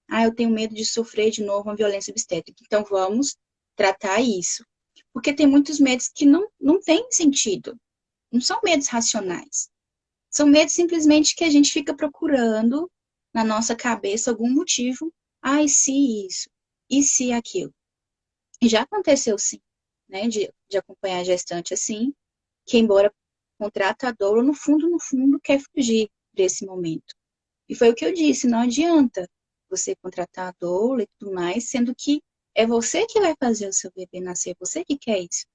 Ah, eu tenho medo de sofrer de novo uma violência obstétrica. Então vamos tratar isso. Porque tem muitos medos que não têm sentido. Não são medos racionais. São medos simplesmente que a gente fica procurando na nossa cabeça algum motivo. Ah, e se isso? E se aquilo? E já aconteceu sim, né? De acompanhar a gestante assim, que embora contratadora, no fundo, quer fugir desse momento. E foi o que eu disse, não adianta você contratar a doula e tudo mais, sendo que é você que vai fazer o seu bebê nascer, você que quer isso.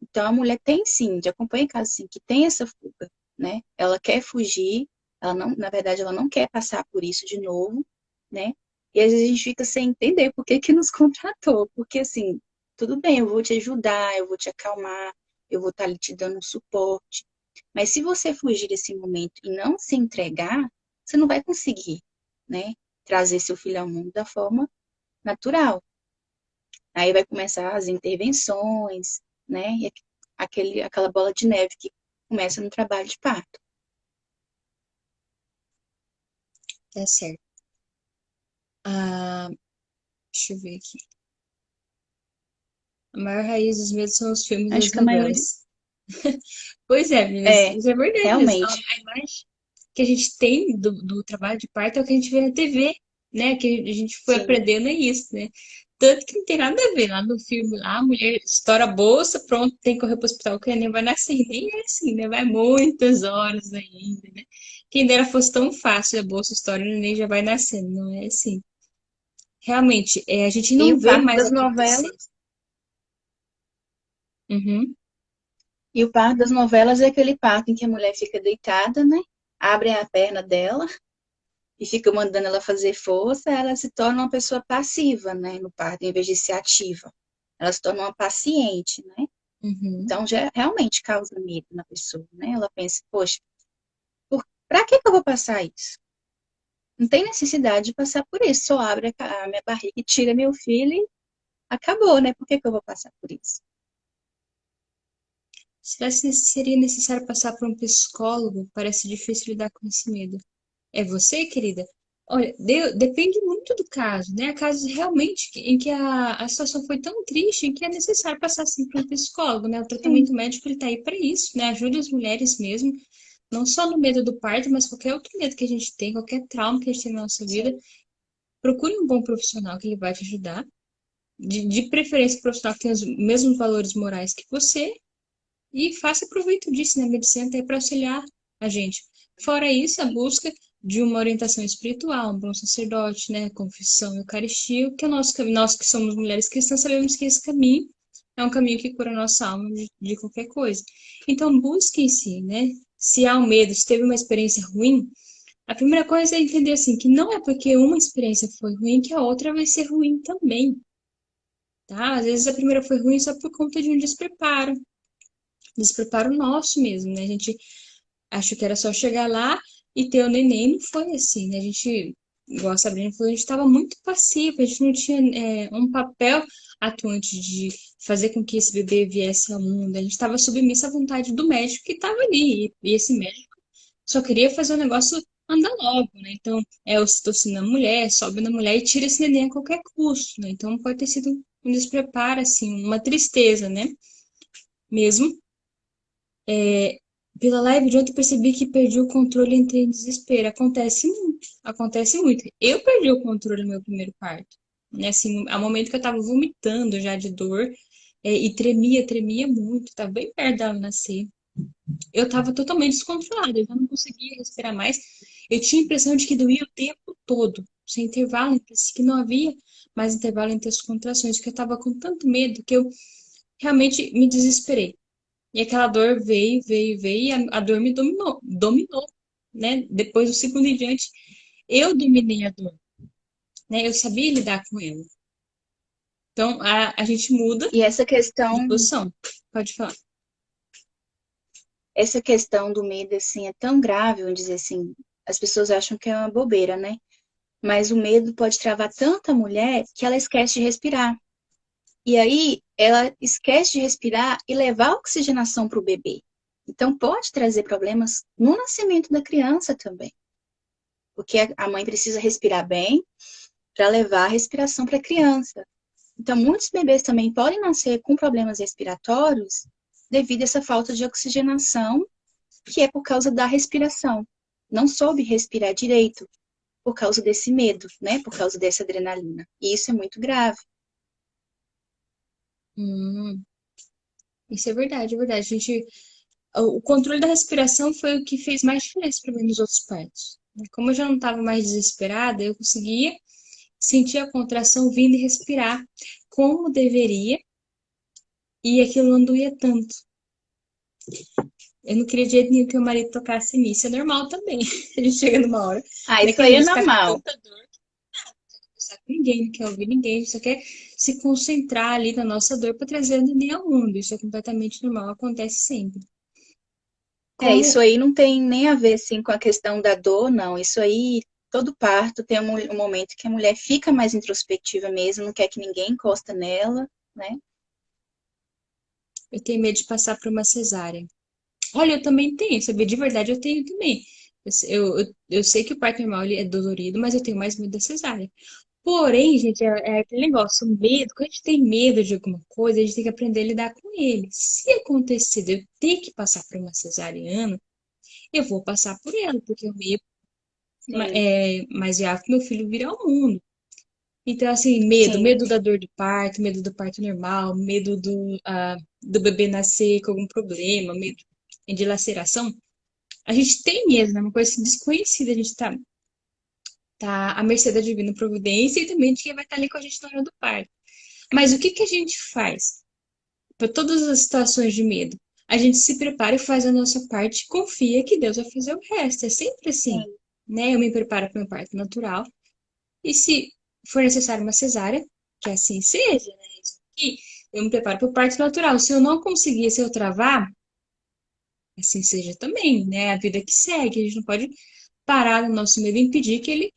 Então a mulher tem sim, de acompanhar em casa sim, que tem essa fuga, né? Ela quer fugir, ela não, na verdade, ela não quer passar por isso de novo, né? E às vezes a gente fica sem entender por que que nos contratou, porque assim, tudo bem, eu vou te ajudar, eu vou te acalmar, eu vou estar ali te dando um suporte. Mas se você fugir desse momento e não se entregar, você não vai conseguir, né? Trazer seu filho ao mundo da forma natural. Aí vai começar as intervenções, né? E aquela bola de neve que começa no trabalho de parto. Tá certo. Ah, deixa eu ver aqui. A maior raiz dos medos são os filmes Acho das que a maioria. novelas. Pois é, meninas, É, isso é verdade mesmo. realmente. A imagem que a gente tem do trabalho de parto é o que a gente vê na TV, né? Que a gente foi Sim. aprendendo é isso, né? Tanto que não tem nada a ver. Lá no filme, lá, a mulher estoura a bolsa, pronto, tem que correr para o hospital, que o neném vai nascer. Nem é assim, né? Vai muitas horas ainda, né? Quem dera fosse tão fácil a bolsa estoura, o neném já vai nascendo. Não é assim. Realmente, a gente E não o vê parto mais das acontecer. novelas, Uhum, e o parto das novelas é aquele parto em que a mulher fica deitada, né? Abre a perna dela e fica mandando ela fazer força, ela se torna uma pessoa passiva, né, no parto, em vez de ser ativa. Ela se torna uma paciente, né? uhum. Então já realmente causa medo na pessoa, né? Ela pensa, poxa, pra que eu vou passar isso? Não tem necessidade de passar por isso. Só abre a minha barriga e tira meu filho e acabou, né? Por que eu vou passar por isso? Seria necessário passar por um psicólogo, parece difícil lidar com esse medo. É você, querida? Olha, depende muito do caso, né? Há casos realmente em que a situação foi tão triste em que é necessário passar assim por um psicólogo, né? O Sim, tratamento médico ele tá aí para isso, né? Ajuda as mulheres mesmo, não só no medo do parto, mas qualquer outro medo que a gente tem, qualquer trauma que a gente tem na nossa vida. sim. Procure um bom profissional que ele vai te ajudar, de preferência um profissional que tenha os mesmos valores morais que você e faça proveito disso, né? A medicina está aí para auxiliar a gente. Fora isso, a busca de uma orientação espiritual, um bom sacerdote, né? Confissão, Eucaristia, que é o nosso caminho. Nós que somos mulheres cristãs sabemos que esse caminho é um caminho que cura a nossa alma de qualquer coisa. Então, busque em si, né? Se há um medo, se teve uma experiência ruim, a primeira coisa é entender assim que não é porque uma experiência foi ruim que a outra vai ser ruim também, tá? Às vezes a primeira foi ruim só por conta de um despreparo nosso mesmo, né? A gente achou que era só chegar lá e ter o neném, não foi assim, né? A gente, igual a Sabrina falou, a gente estava muito passiva, a gente não tinha um papel atuante de fazer com que esse bebê viesse ao mundo, a gente estava submissa à vontade do médico que estava ali, e esse médico só queria fazer o negócio andar logo, né? Então, é ocitocina na mulher, sobe na mulher e tira esse neném a qualquer custo, né? Então, pode ter sido um despreparo, assim, uma tristeza, né? Mesmo. Pela live de ontem eu percebi que perdi o controle, entrei em desespero. Acontece muito, acontece muito. Eu perdi o controle no meu primeiro parto. Né? Assim, ao momento que eu tava vomitando já de dor, e tremia muito, tava bem perto dela nascer. Eu tava totalmente descontrolada, eu já não conseguia respirar mais. Eu tinha a impressão de que doía o tempo todo, sem intervalo, que não havia mais intervalo entre as contrações, porque eu tava com tanto medo que eu realmente me desesperei. E aquela dor veio, e a dor me dominou, né? Depois do segundo em diante, eu dominei a dor, né? Eu sabia lidar com ela. Então, a gente muda E de posição. Pode falar. essa questão do medo, assim, é tão grave, vamos dizer assim, as pessoas acham que é uma bobeira, né? Mas o medo pode travar tanta mulher que ela esquece de respirar. E aí ela esquece de respirar e levar a oxigenação para o bebê. Então pode trazer problemas no nascimento da criança também, porque a mãe precisa respirar bem para levar a respiração para a criança. Então muitos bebês também podem nascer com problemas respiratórios devido a essa falta de oxigenação, que é por causa da respiração. Não soube respirar direito por causa desse medo, né? Por causa dessa adrenalina. E isso é muito grave. Hum, isso é verdade, é verdade. O controle da respiração foi o que fez mais diferença para mim nos outros partos. Como eu já não estava mais desesperada, eu conseguia sentir a contração vindo e respirar como deveria, e aquilo não doía tanto. Eu não queria de jeito nenhum que o marido tocasse nisso. É normal também. A gente chega numa hora, Ah, isso naquele aí é dia está com normal. tanta dor, não sabe ninguém, não quer ouvir ninguém, a gente só quer se concentrar ali na nossa dor para trazer a neném ao mundo. Isso é completamente normal, acontece sempre. É, Como isso aí não tem nem a ver assim com a questão da dor, não. Isso aí, todo parto tem um momento que a mulher fica mais introspectiva mesmo, não quer que ninguém encosta nela, né? eu tenho medo de passar por uma cesárea. Olha, eu também tenho, sabia? De verdade, eu tenho também. Eu sei que o parto normal ele é dolorido, mas eu tenho mais medo da cesárea. Porém, gente, é aquele negócio, o medo, quando a gente tem medo de alguma coisa, a gente tem que aprender a lidar com ele. Se acontecer de eu ter que passar por uma cesariana, eu vou passar por ela, porque o meio Sim, é mais viável que meu filho vir ao mundo. Então, assim, sim, medo da dor de parto, medo do parto normal, medo do bebê nascer com algum problema, medo de laceração. A gente tem mesmo, é uma coisa desconhecida, a gente tá à mercê da divina providência e também de quem vai estar ali com a gente na hora do parto. Mas o que que a gente faz para todas as situações de medo? A gente se prepara e faz a nossa parte, confia que Deus vai fazer o resto. É sempre assim, sim, né? Eu me preparo para o meu parto natural e se for necessário uma cesárea, que assim seja, né? Isso aqui, eu me preparo para o parto natural. Se eu não conseguir, se eu travar, assim seja também, né? A vida que segue, a gente não pode parar no nosso medo e impedir que ele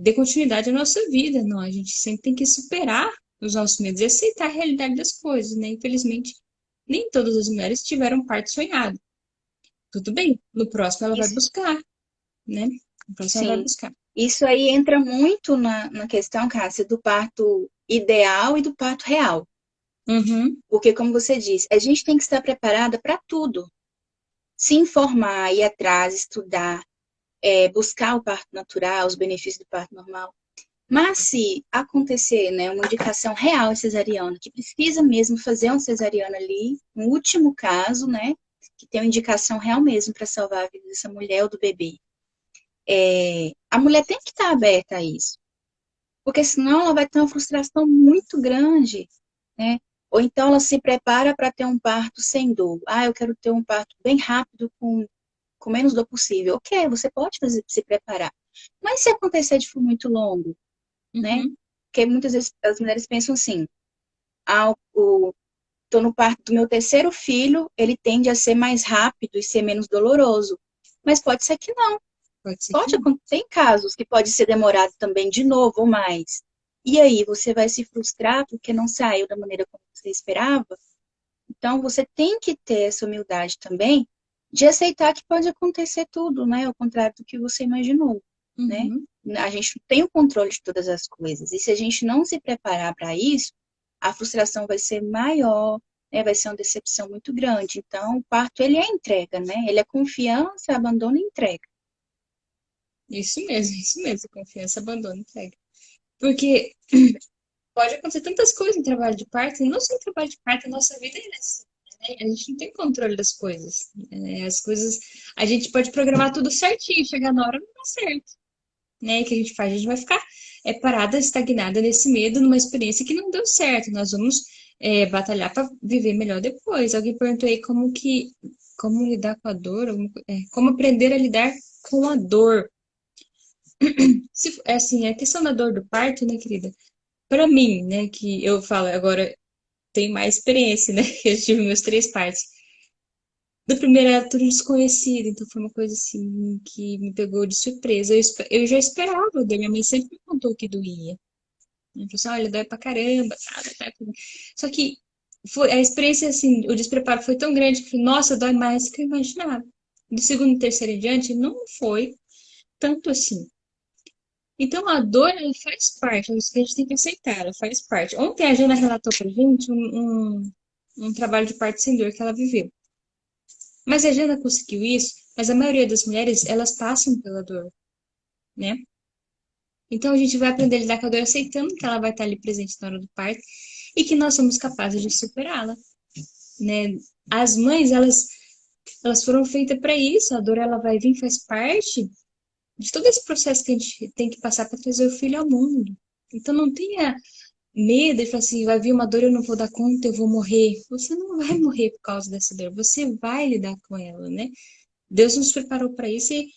dê continuidade à nossa vida. Não, a gente sempre tem que superar os nossos medos e aceitar a realidade das coisas, né? Infelizmente, nem todas as mulheres tiveram um parto sonhado. Tudo bem, no próximo ela vai isso, buscar, né? No próximo ela vai sim. buscar. Isso aí entra muito na questão, Cássia, do parto ideal e do parto real. Uhum, Porque, como você disse, a gente tem que estar preparada para tudo. Se informar, ir atrás, estudar, buscar o parto natural, os benefícios do parto normal. Mas se acontecer, né, uma indicação real cesariana, que precisa mesmo fazer uma cesariana ali, no último caso, né, que tem uma indicação real mesmo para salvar a vida dessa mulher ou do bebê, a mulher tem que estar aberta a isso, porque senão ela vai ter uma frustração muito grande, né? Ou então ela se prepara para ter um parto sem dor. Ah, eu quero ter um parto bem rápido com menos dor possível. Ok, você pode se preparar. Mas se acontecer de for muito longo, né? uhum. Porque muitas vezes as mulheres pensam assim: ah, tô no parto do meu terceiro filho, ele tende a ser mais rápido e ser menos doloroso. Mas pode ser que não. Pode ser que Pode não. acontecer, tem casos que pode ser demorado também de novo ou mais. E aí, você vai se frustrar porque não saiu da maneira como você esperava? Então, você tem que ter essa humildade também de aceitar que pode acontecer tudo, né? Ao contrário do que você imaginou, né? Uhum. A gente não tem o controle de todas as coisas. E se a gente não se preparar para isso, a frustração vai ser maior, né? Vai ser uma decepção muito grande. Então, o parto, ele é entrega, né? Ele é confiança, abandono e entrega. Isso mesmo, confiança, abandono, entrega. Porque pode acontecer tantas coisas em trabalho de parto, e não só em trabalho de parto, a nossa vida é assim, né? A gente não tem controle das coisas. As coisas, a gente pode programar tudo certinho, chegar na hora não dá certo, né? O que a gente faz? A gente vai ficar parada, estagnada nesse medo, numa experiência que não deu certo. Nós vamos batalhar para viver melhor depois. Alguém perguntou aí como lidar com a dor, como aprender a lidar com a dor. Se, é assim, a questão da dor do parto, né, querida? Para mim, né, que eu falo agora tenho mais experiência, né? Eu tive meus três partos. Do primeiro era tudo desconhecido, então foi uma coisa assim que me pegou de surpresa. Eu já esperava, minha mãe sempre me contou que doía. Ela falou assim, olha, dói pra caramba, tá. Só que a experiência, assim, o despreparo foi tão grande que, nossa, dói mais do que eu imaginava. Do segundo e terceiro em diante, não foi tanto assim. Então, a dor, ela faz parte, é isso que a gente tem que aceitar, ela faz parte. Ontem a Jana relatou pra gente um trabalho de parto sem dor que ela viveu. Mas a Jana conseguiu isso, mas a maioria das mulheres, elas passam pela dor, né? Então, a gente vai aprender a lidar com a dor aceitando que ela vai estar ali presente na hora do parto e que nós somos capazes de superá-la, né? As mães, elas foram feitas para isso, a dor, ela vai vir, faz parte de todo esse processo que a gente tem que passar para trazer o filho ao mundo. Então, não tenha medo e falar assim, vai vir uma dor, eu não vou dar conta, eu vou morrer. Você não vai morrer por causa dessa dor, você vai lidar com ela, né? Deus nos preparou para isso e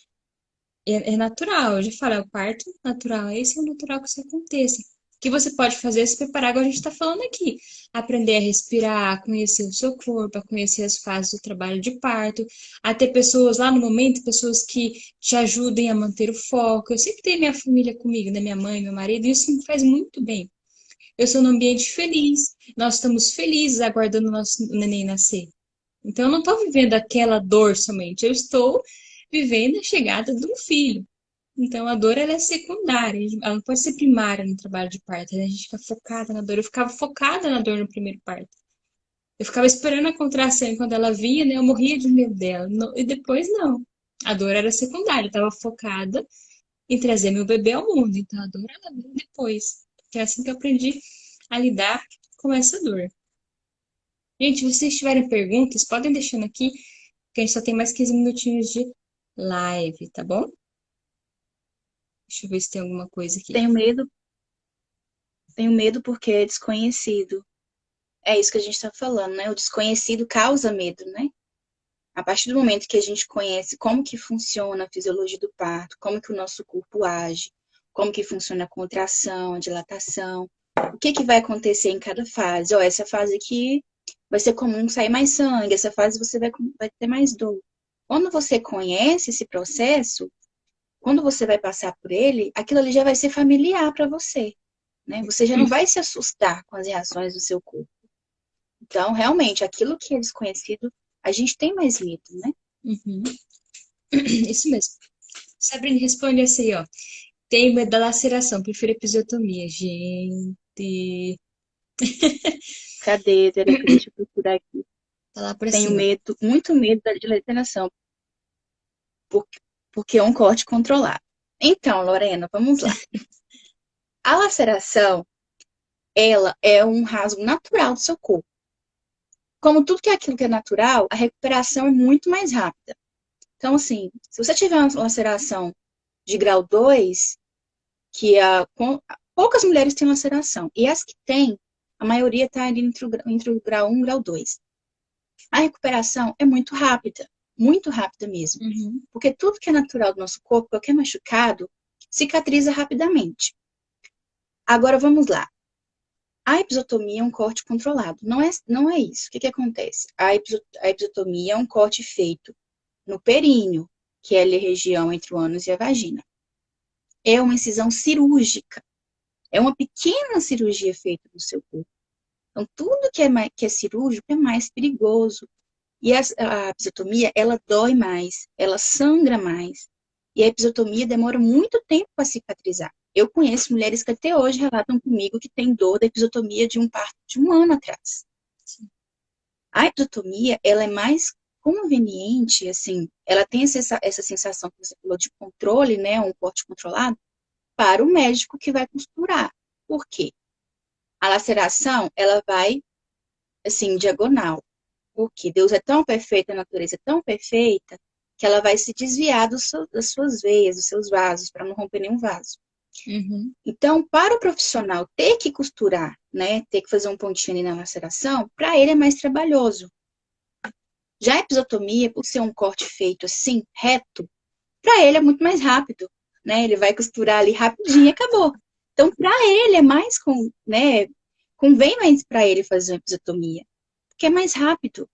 é natural. Eu já falei, é o parto natural, esse é o natural que isso aconteça. O que você pode fazer é se preparar, igual a gente está falando aqui. Aprender a respirar, a conhecer o seu corpo, a conhecer as fases do trabalho de parto, a ter pessoas lá no momento, pessoas que te ajudem a manter o foco. Eu sempre tenho minha família comigo, né? Minha mãe, meu marido, e isso me faz muito bem. Eu sou num ambiente feliz, nós estamos felizes aguardando o nosso neném nascer. Então, eu não estou vivendo aquela dor somente, eu estou vivendo a chegada de um filho, Então a dor ela é secundária, ela não pode ser primária no trabalho de parto, né? A gente fica focada na dor. Eu ficava focada na dor no primeiro parto. Eu ficava esperando a contração e quando ela vinha, né, eu morria de medo dela. E depois não. A dor era secundária, eu estava focada em trazer meu bebê ao mundo. Então a dor ela veio depois. Porque é assim que eu aprendi a lidar com essa dor. Gente, se vocês tiverem perguntas, podem deixando aqui, porque a gente só tem mais 15 minutinhos de live, tá bom? Deixa eu ver se tem alguma coisa aqui. Tenho medo, tenho medo porque é desconhecido. É isso que a gente está falando, né? O desconhecido causa medo, né? A partir do momento que a gente conhece como que funciona a fisiologia do parto, como que o nosso corpo age, como que funciona a contração, a dilatação, o que que vai acontecer em cada fase. Ó, essa fase aqui vai ser comum sair mais sangue, essa fase você vai ter mais dor. Quando você conhece esse processo, quando você vai passar por ele, aquilo ali já vai ser familiar para você, né? Você já não vai se assustar com as reações do seu corpo. Então, realmente, aquilo que é desconhecido, a gente tem mais medo, né? Uhum. Isso mesmo. Sabrina responde assim, ó. Tenho medo da laceração, prefiro episiotomia. Gente, Cadê, Tere? Deixa eu procurar aqui. tá lá pra Tenho cima. medo, muito medo de laceração, porque é um corte controlado. Então, Lorena, vamos lá. A laceração, ela é um rasgo natural do seu corpo. Como tudo que é aquilo que é natural, a recuperação é muito mais rápida. Então, assim, se você tiver uma laceração de grau 2, poucas mulheres têm laceração. E as que têm, a maioria está ali entre o grau 1 e o grau 2. A recuperação é muito rápida mesmo. Uhum. Porque tudo que é natural do nosso corpo, qualquer machucado, cicatriza rapidamente. Agora vamos lá. A episiotomia é um corte controlado. Não é isso. O que acontece? A episiotomia é um corte feito no períneo, que é ali a região entre o ânus e a vagina. É uma incisão cirúrgica. É uma pequena cirurgia feita no seu corpo. Então, tudo que é cirúrgico é mais perigoso. E a episiotomia, ela dói mais, ela sangra mais. E a episiotomia demora muito tempo para cicatrizar. Eu conheço mulheres que até hoje relatam comigo que têm dor da episiotomia de um parto de 1 ano atrás. A episiotomia, ela é mais conveniente, assim, ela tem essa sensação que você falou de controle, né, um corte controlado, para o médico que vai costurar. Por quê? A laceração, ela vai, assim, diagonal. Porque Deus é tão perfeito, a natureza é tão perfeita, que ela vai se desviar das suas veias, dos seus vasos, para não romper nenhum vaso. Uhum. Então, para o profissional ter que costurar, né, ter que fazer um pontinho ali na laceração, para ele é mais trabalhoso. Já a episiotomia, por ser um corte feito assim, reto, para ele é muito mais rápido, né? Ele vai costurar ali rapidinho e acabou. Então, para ele é mais né, convém mais para ele fazer uma episiotomia, porque é mais rápido,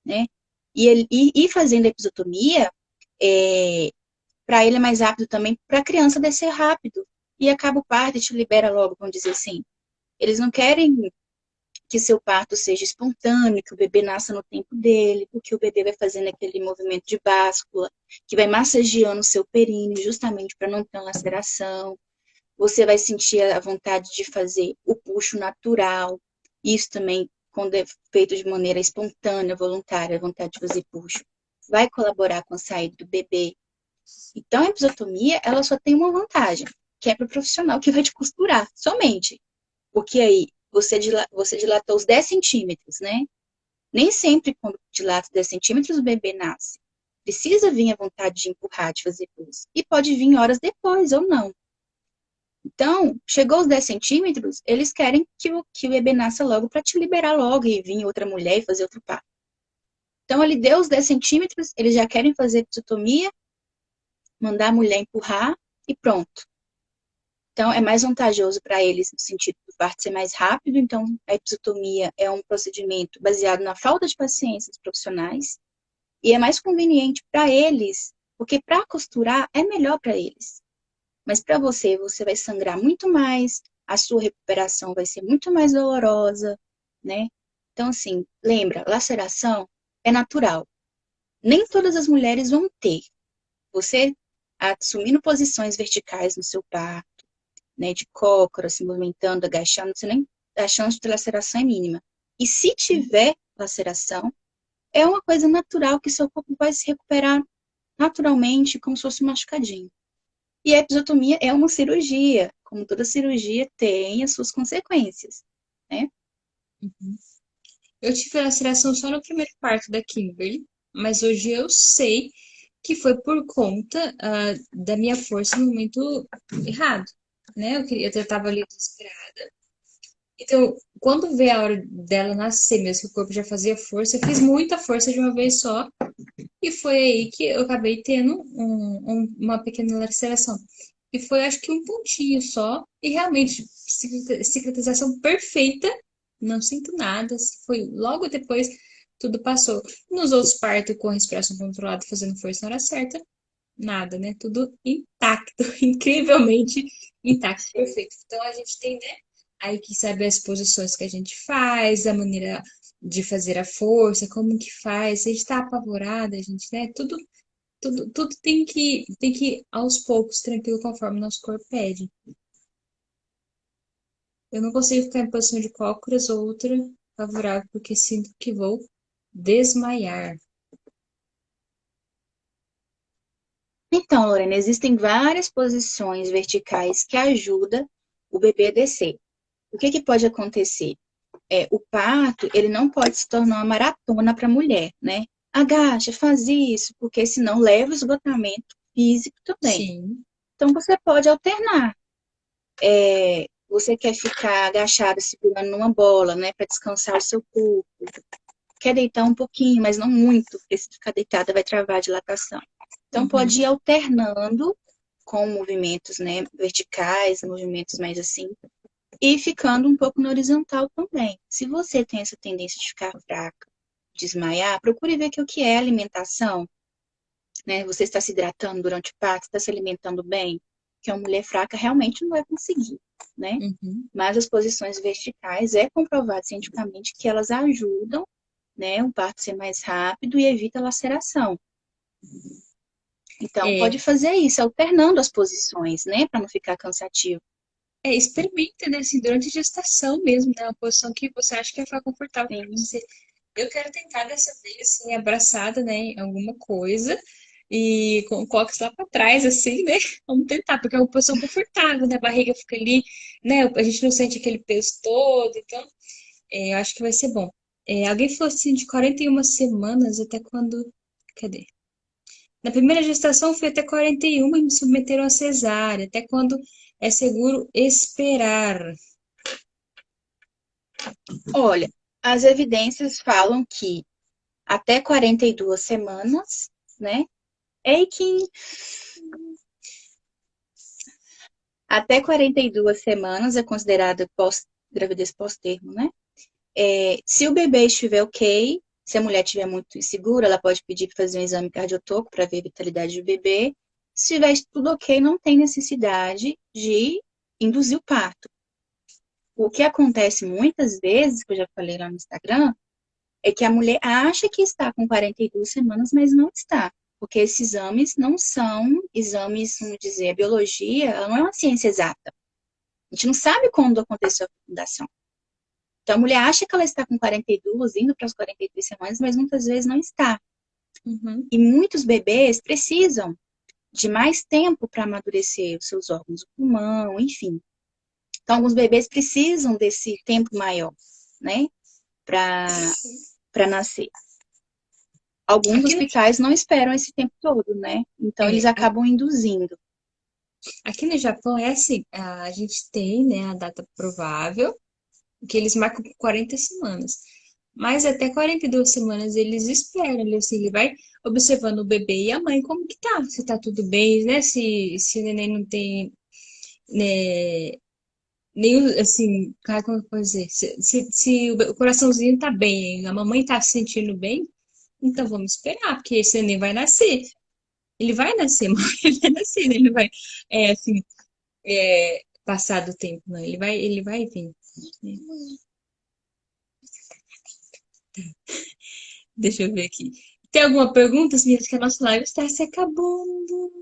né? E fazendo a episiotomia, para ele é mais rápido também, para a criança descer rápido. E acaba o parto e te libera logo, vamos dizer assim. Eles não querem que seu parto seja espontâneo, que o bebê nasça no tempo dele, porque o bebê vai fazendo aquele movimento de báscula, que vai massageando o seu períneo, justamente para não ter uma laceração. Você vai sentir a vontade de fazer o puxo natural. Isso também, quando é feito de maneira espontânea, voluntária, a vontade de fazer puxo, vai colaborar com a saída do bebê. Então, a episiotomia, ela só tem uma vantagem, que é para o profissional que vai te costurar, somente. Porque aí você dilatou os 10 centímetros, né? Nem sempre, quando dilata 10 centímetros, o bebê nasce. Precisa vir a vontade de empurrar, de fazer pulso. E pode vir horas depois, ou não. Então, chegou aos 10 centímetros, eles querem que o bebê nasça logo para te liberar logo e vir outra mulher e fazer outro parto. Então, ele deu os 10 centímetros, eles já querem fazer episiotomia, mandar a mulher empurrar e pronto. Então, é mais vantajoso para eles no sentido do parto ser mais rápido. Então, a episiotomia é um procedimento baseado na falta de paciência dos profissionais e é mais conveniente para eles, porque para costurar é melhor para eles. Mas para você, você vai sangrar muito mais, a sua recuperação vai ser muito mais dolorosa, né? Então, assim, lembra, laceração é natural. Nem todas as mulheres vão ter. Você assumindo posições verticais no seu parto, né, de cócora, se movimentando, agachando, você nem, a chance de laceração é mínima. E se tiver laceração, é uma coisa natural que seu corpo vai se recuperar naturalmente, como se fosse um machucadinho. E a episiotomia é uma cirurgia, como toda cirurgia tem as suas consequências, né? Uhum. Eu tive laceração só no primeiro parto da Kimberly, mas hoje eu sei que foi por conta da minha força no momento errado, né? Eu estava ali desesperada. Então, quando veio a hora dela nascer mesmo, que o corpo já fazia força, eu fiz muita força de uma vez só, e foi aí que eu acabei tendo uma pequena laceração. E foi, acho que um pontinho só, e realmente, cicatrização perfeita, não sinto nada, foi logo depois, tudo passou. Nos outros partos, com a respiração controlada, fazendo força na hora certa, nada, né? Tudo intacto, incrivelmente intacto, perfeito. Então, a gente tem, né? Aí que sabe as posições que a gente faz, a maneira de fazer a força, como que faz, se a gente tá apavorada, a gente, né? Tudo tem que ir aos poucos, tranquilo, conforme o nosso corpo pede. Eu não consigo ficar em posição de cócoras ou outra favorável, porque sinto que vou desmaiar. Então, Lorena, existem várias posições verticais que ajudam o bebê a descer. O que pode acontecer? O parto, ele não pode se tornar uma maratona para a mulher, né? Agacha, faz isso, porque senão leva o esgotamento físico também. Sim. Então, você pode alternar. Você quer ficar agachada segurando numa bola, né, para descansar o seu corpo. Quer deitar um pouquinho, mas não muito, porque se ficar deitada vai travar a dilatação. Então, pode Uhum. ir alternando com movimentos, né, verticais, movimentos mais assim, e ficando um pouco na horizontal também. Se você tem essa tendência de ficar fraca, desmaiar, procure ver que o que é alimentação, né? Você está se hidratando durante o parto, está se alimentando bem, que uma mulher fraca realmente não vai conseguir, né? Uhum. Mas as posições verticais é comprovado cientificamente que elas ajudam, né, o parto a ser mais rápido e evita a laceração. Então, É, pode fazer isso, alternando as posições, né, para não ficar cansativo. experimenta, né, assim, durante a gestação mesmo, né, uma posição que você acha que vai ficar confortável para Sim, você. Eu quero tentar dessa vez, assim, abraçada, né, em alguma coisa e com o cóccix lá para trás, assim, né? Vamos tentar, porque é uma posição confortável, né? A barriga fica ali, né? A gente não sente aquele peso todo, então eu acho que vai ser bom. Alguém falou assim de 41 semanas até quando. Cadê? Na primeira gestação foi até 41 e me submeteram a cesárea, até quando é seguro esperar. olha, as evidências falam que até 42 semanas, né? É que até 42 semanas é considerada gravidez pós-termo, né? Se o bebê estiver ok, se a mulher estiver muito insegura, ela pode pedir para fazer um exame cardiotoco para ver a vitalidade do bebê. Se estiver tudo ok, não tem necessidade de induzir o parto. O que acontece muitas vezes, que eu já falei lá no Instagram, é que a mulher acha que está com 42 semanas, mas não está. Porque esses exames não são exames, vamos dizer, a biologia, ela não é uma ciência exata. A gente não sabe quando aconteceu a fecundação. Então, a mulher acha que ela está com 42, indo para as 43 semanas, mas muitas vezes não está. Uhum, E muitos bebês precisam de mais tempo para amadurecer os seus órgãos, o pulmão, enfim. Então, alguns bebês precisam desse tempo maior, né, para nascer. Alguns Aqui, hospitais não esperam esse tempo todo, né? Então, eles é, acabam induzindo. aqui no Japão é assim, a gente tem, né, a data provável, que eles marcam por 40 semanas. Mas até 42 semanas eles esperam, assim, ele vai observando o bebê e a mãe como que tá, se tá tudo bem, né? Se o neném não tem, né, nenhum, assim, como eu posso dizer, se o coraçãozinho tá bem, a mamãe tá se sentindo bem, então vamos esperar, porque esse neném vai nascer. Ele vai nascer, mãe, ele vai nascer, né? Ele não vai, assim, passar do tempo, não. Ele vai vir. Deixa eu ver aqui. Tem alguma pergunta, meninas, que a nossa live está se acabando.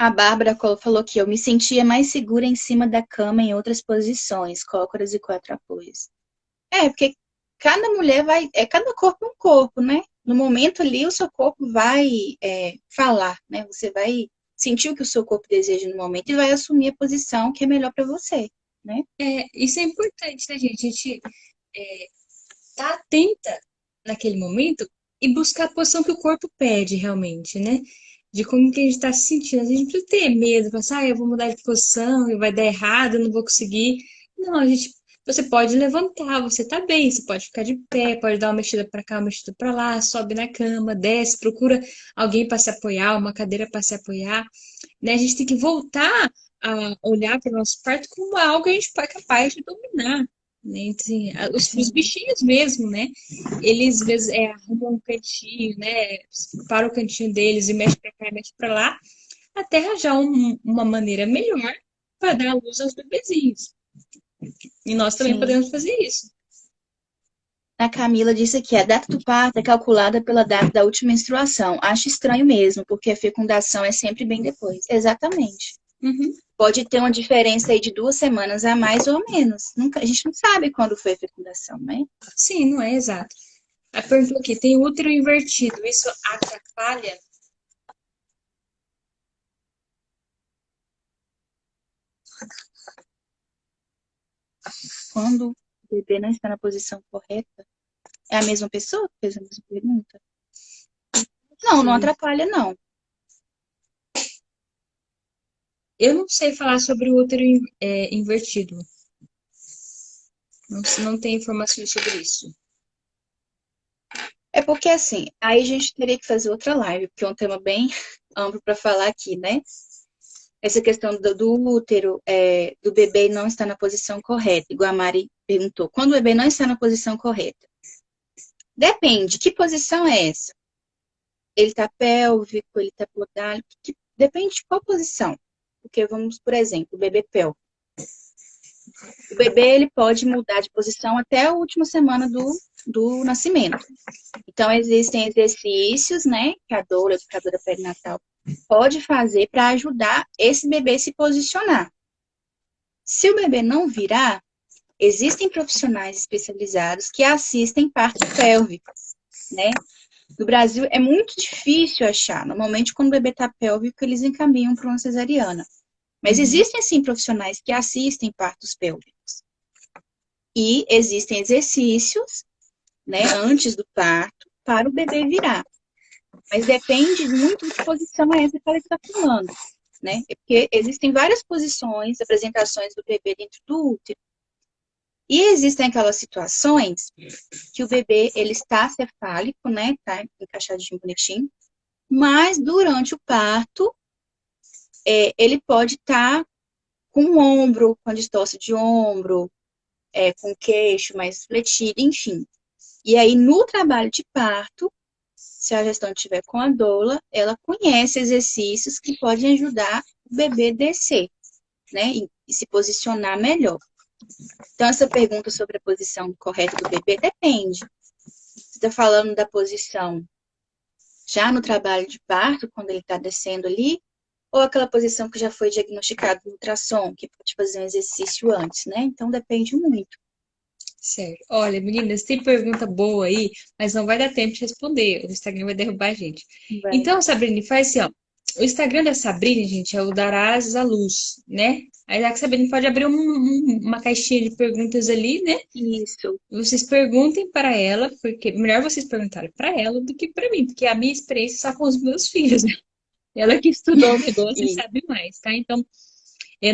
A Bárbara falou que eu me sentia mais segura em cima da cama em outras posições, cócoras e quatro apoios. Porque cada mulher vai, cada corpo é um corpo, né? No momento ali, o seu corpo vai falar, né? Você vai sentir o que o seu corpo deseja no momento e vai assumir a posição que é melhor para você, né? Isso é importante, né, gente? A gente tá atenta naquele momento e buscar a posição que o corpo pede realmente, né? De como que a gente está se sentindo. A gente não precisa ter medo, pensar, eu vou mudar de posição e vai dar errado, eu não vou conseguir. Não, você pode levantar, você tá bem, você pode ficar de pé, pode dar uma mexida para cá, uma mexida para lá, sobe na cama, desce, procura alguém para se apoiar, uma cadeira para se apoiar, né? A gente tem que voltar a olhar para o nosso parto como algo que a gente é capaz de dominar. Né? Assim, os bichinhos mesmo, né? Eles às vezes arrumam um cantinho, né? Para o cantinho deles e mexe para cá e mexe para lá, até arranjar uma maneira melhor para dar luz aos bebezinhos. E nós também Sim. podemos fazer isso. A Camila disse aqui, a data do parto é calculada pela data da última menstruação. Acho estranho mesmo, porque a fecundação é sempre bem depois. Exatamente. Uhum. Pode ter uma diferença aí de 2 semanas a mais ou menos. A gente não sabe quando foi a fecundação, né? Sim, não é exato. A pergunta aqui, tem útero invertido, isso atrapalha? Quando o bebê não está na posição correta, é a mesma pessoa que fez a mesma pergunta? Não, não Sim. atrapalha, não. Eu não sei falar sobre o útero invertido. Não tenho informações sobre isso. É porque, assim, aí a gente teria que fazer outra live, porque é um tema bem amplo para falar aqui, né? Essa questão do útero, do bebê não estar na posição correta, igual a Mari perguntou. Quando o bebê não está na posição correta? Depende, que posição é essa? Ele está pélvico, ele está podal, depende de qual posição. Porque vamos, por exemplo, o bebê pélvico. O bebê ele pode mudar de posição até a última semana do nascimento. Então, existem exercícios, né, que a doula, a educadora perinatal, pode fazer para ajudar esse bebê a se posicionar. Se o bebê não virar, existem profissionais especializados que assistem partos pélvicos, né? No Brasil é muito difícil achar. Normalmente, quando o bebê está pélvico, eles encaminham para uma cesariana. Mas existem, sim, profissionais que assistem partos pélvicos. E existem exercícios, né, antes do parto, para o bebê virar. Mas depende muito de que posição é essa que ela está tomando, né? Porque existem várias posições, apresentações do bebê dentro do útero. E existem aquelas situações que o bebê, ele está cefálico, né? Tá encaixadinho, bonitinho. Mas durante o parto, ele pode estar com o ombro, com a distócia de ombro, com o queixo mais fletido, enfim. E aí, no trabalho de parto, se a gestante estiver com a doula, ela conhece exercícios que podem ajudar o bebê a descer, né? E se posicionar melhor. Então, essa pergunta sobre a posição correta do bebê depende. Você está falando da posição já no trabalho de parto, quando ele está descendo ali, ou aquela posição que já foi diagnosticada no ultrassom, que pode fazer um exercício antes, né? Então, depende muito. Certo. Olha, meninas, tem pergunta boa aí, mas não vai dar tempo de responder. O Instagram vai derrubar a gente. Vai. Então, Sabrina, faz assim, ó. O Instagram da Sabrina, gente, é o Darás à Luz, né? Aí a Sabrina pode abrir uma caixinha de perguntas ali, né? Isso. Vocês perguntem para ela, porque melhor vocês perguntarem para ela do que para mim, porque a minha experiência é só com os meus filhos, né? Ela que estudou o negócio e Isso. sabe mais, tá? Então,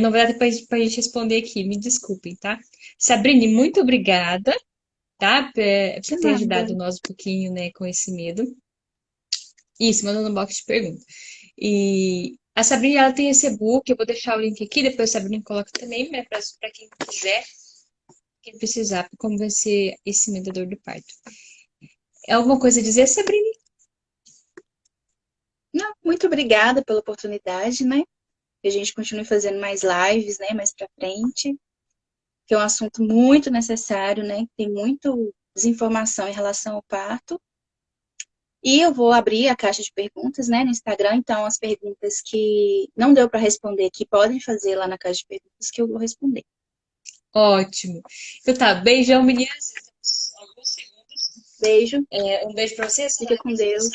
não vai dar pra gente responder aqui, me desculpem, tá? Sabrine, muito obrigada, tá? Por De você ter nada. ajudado nós um pouquinho, né, com esse medo. Isso, mandando no box de perguntas. E a Sabrina, ela tem esse e-book, eu vou deixar o link aqui, depois a Sabrina coloca também, né, para quem quiser, quem precisar, para como vai ser esse medo da dor do parto. É alguma coisa a dizer, Sabrina? Não, muito obrigada pela oportunidade, né? Que a gente continue fazendo mais lives, né? Mais pra frente. Que é um assunto muito necessário, né? Tem muita desinformação em relação ao parto. E eu vou abrir a caixa de perguntas, né, no Instagram. Então, as perguntas que não deu para responder aqui, podem fazer lá na caixa de perguntas que eu vou responder. Ótimo. Então tá, beijão, meninas. Alguns segundos. Beijo, Um beijo pra vocês. fica com Deus.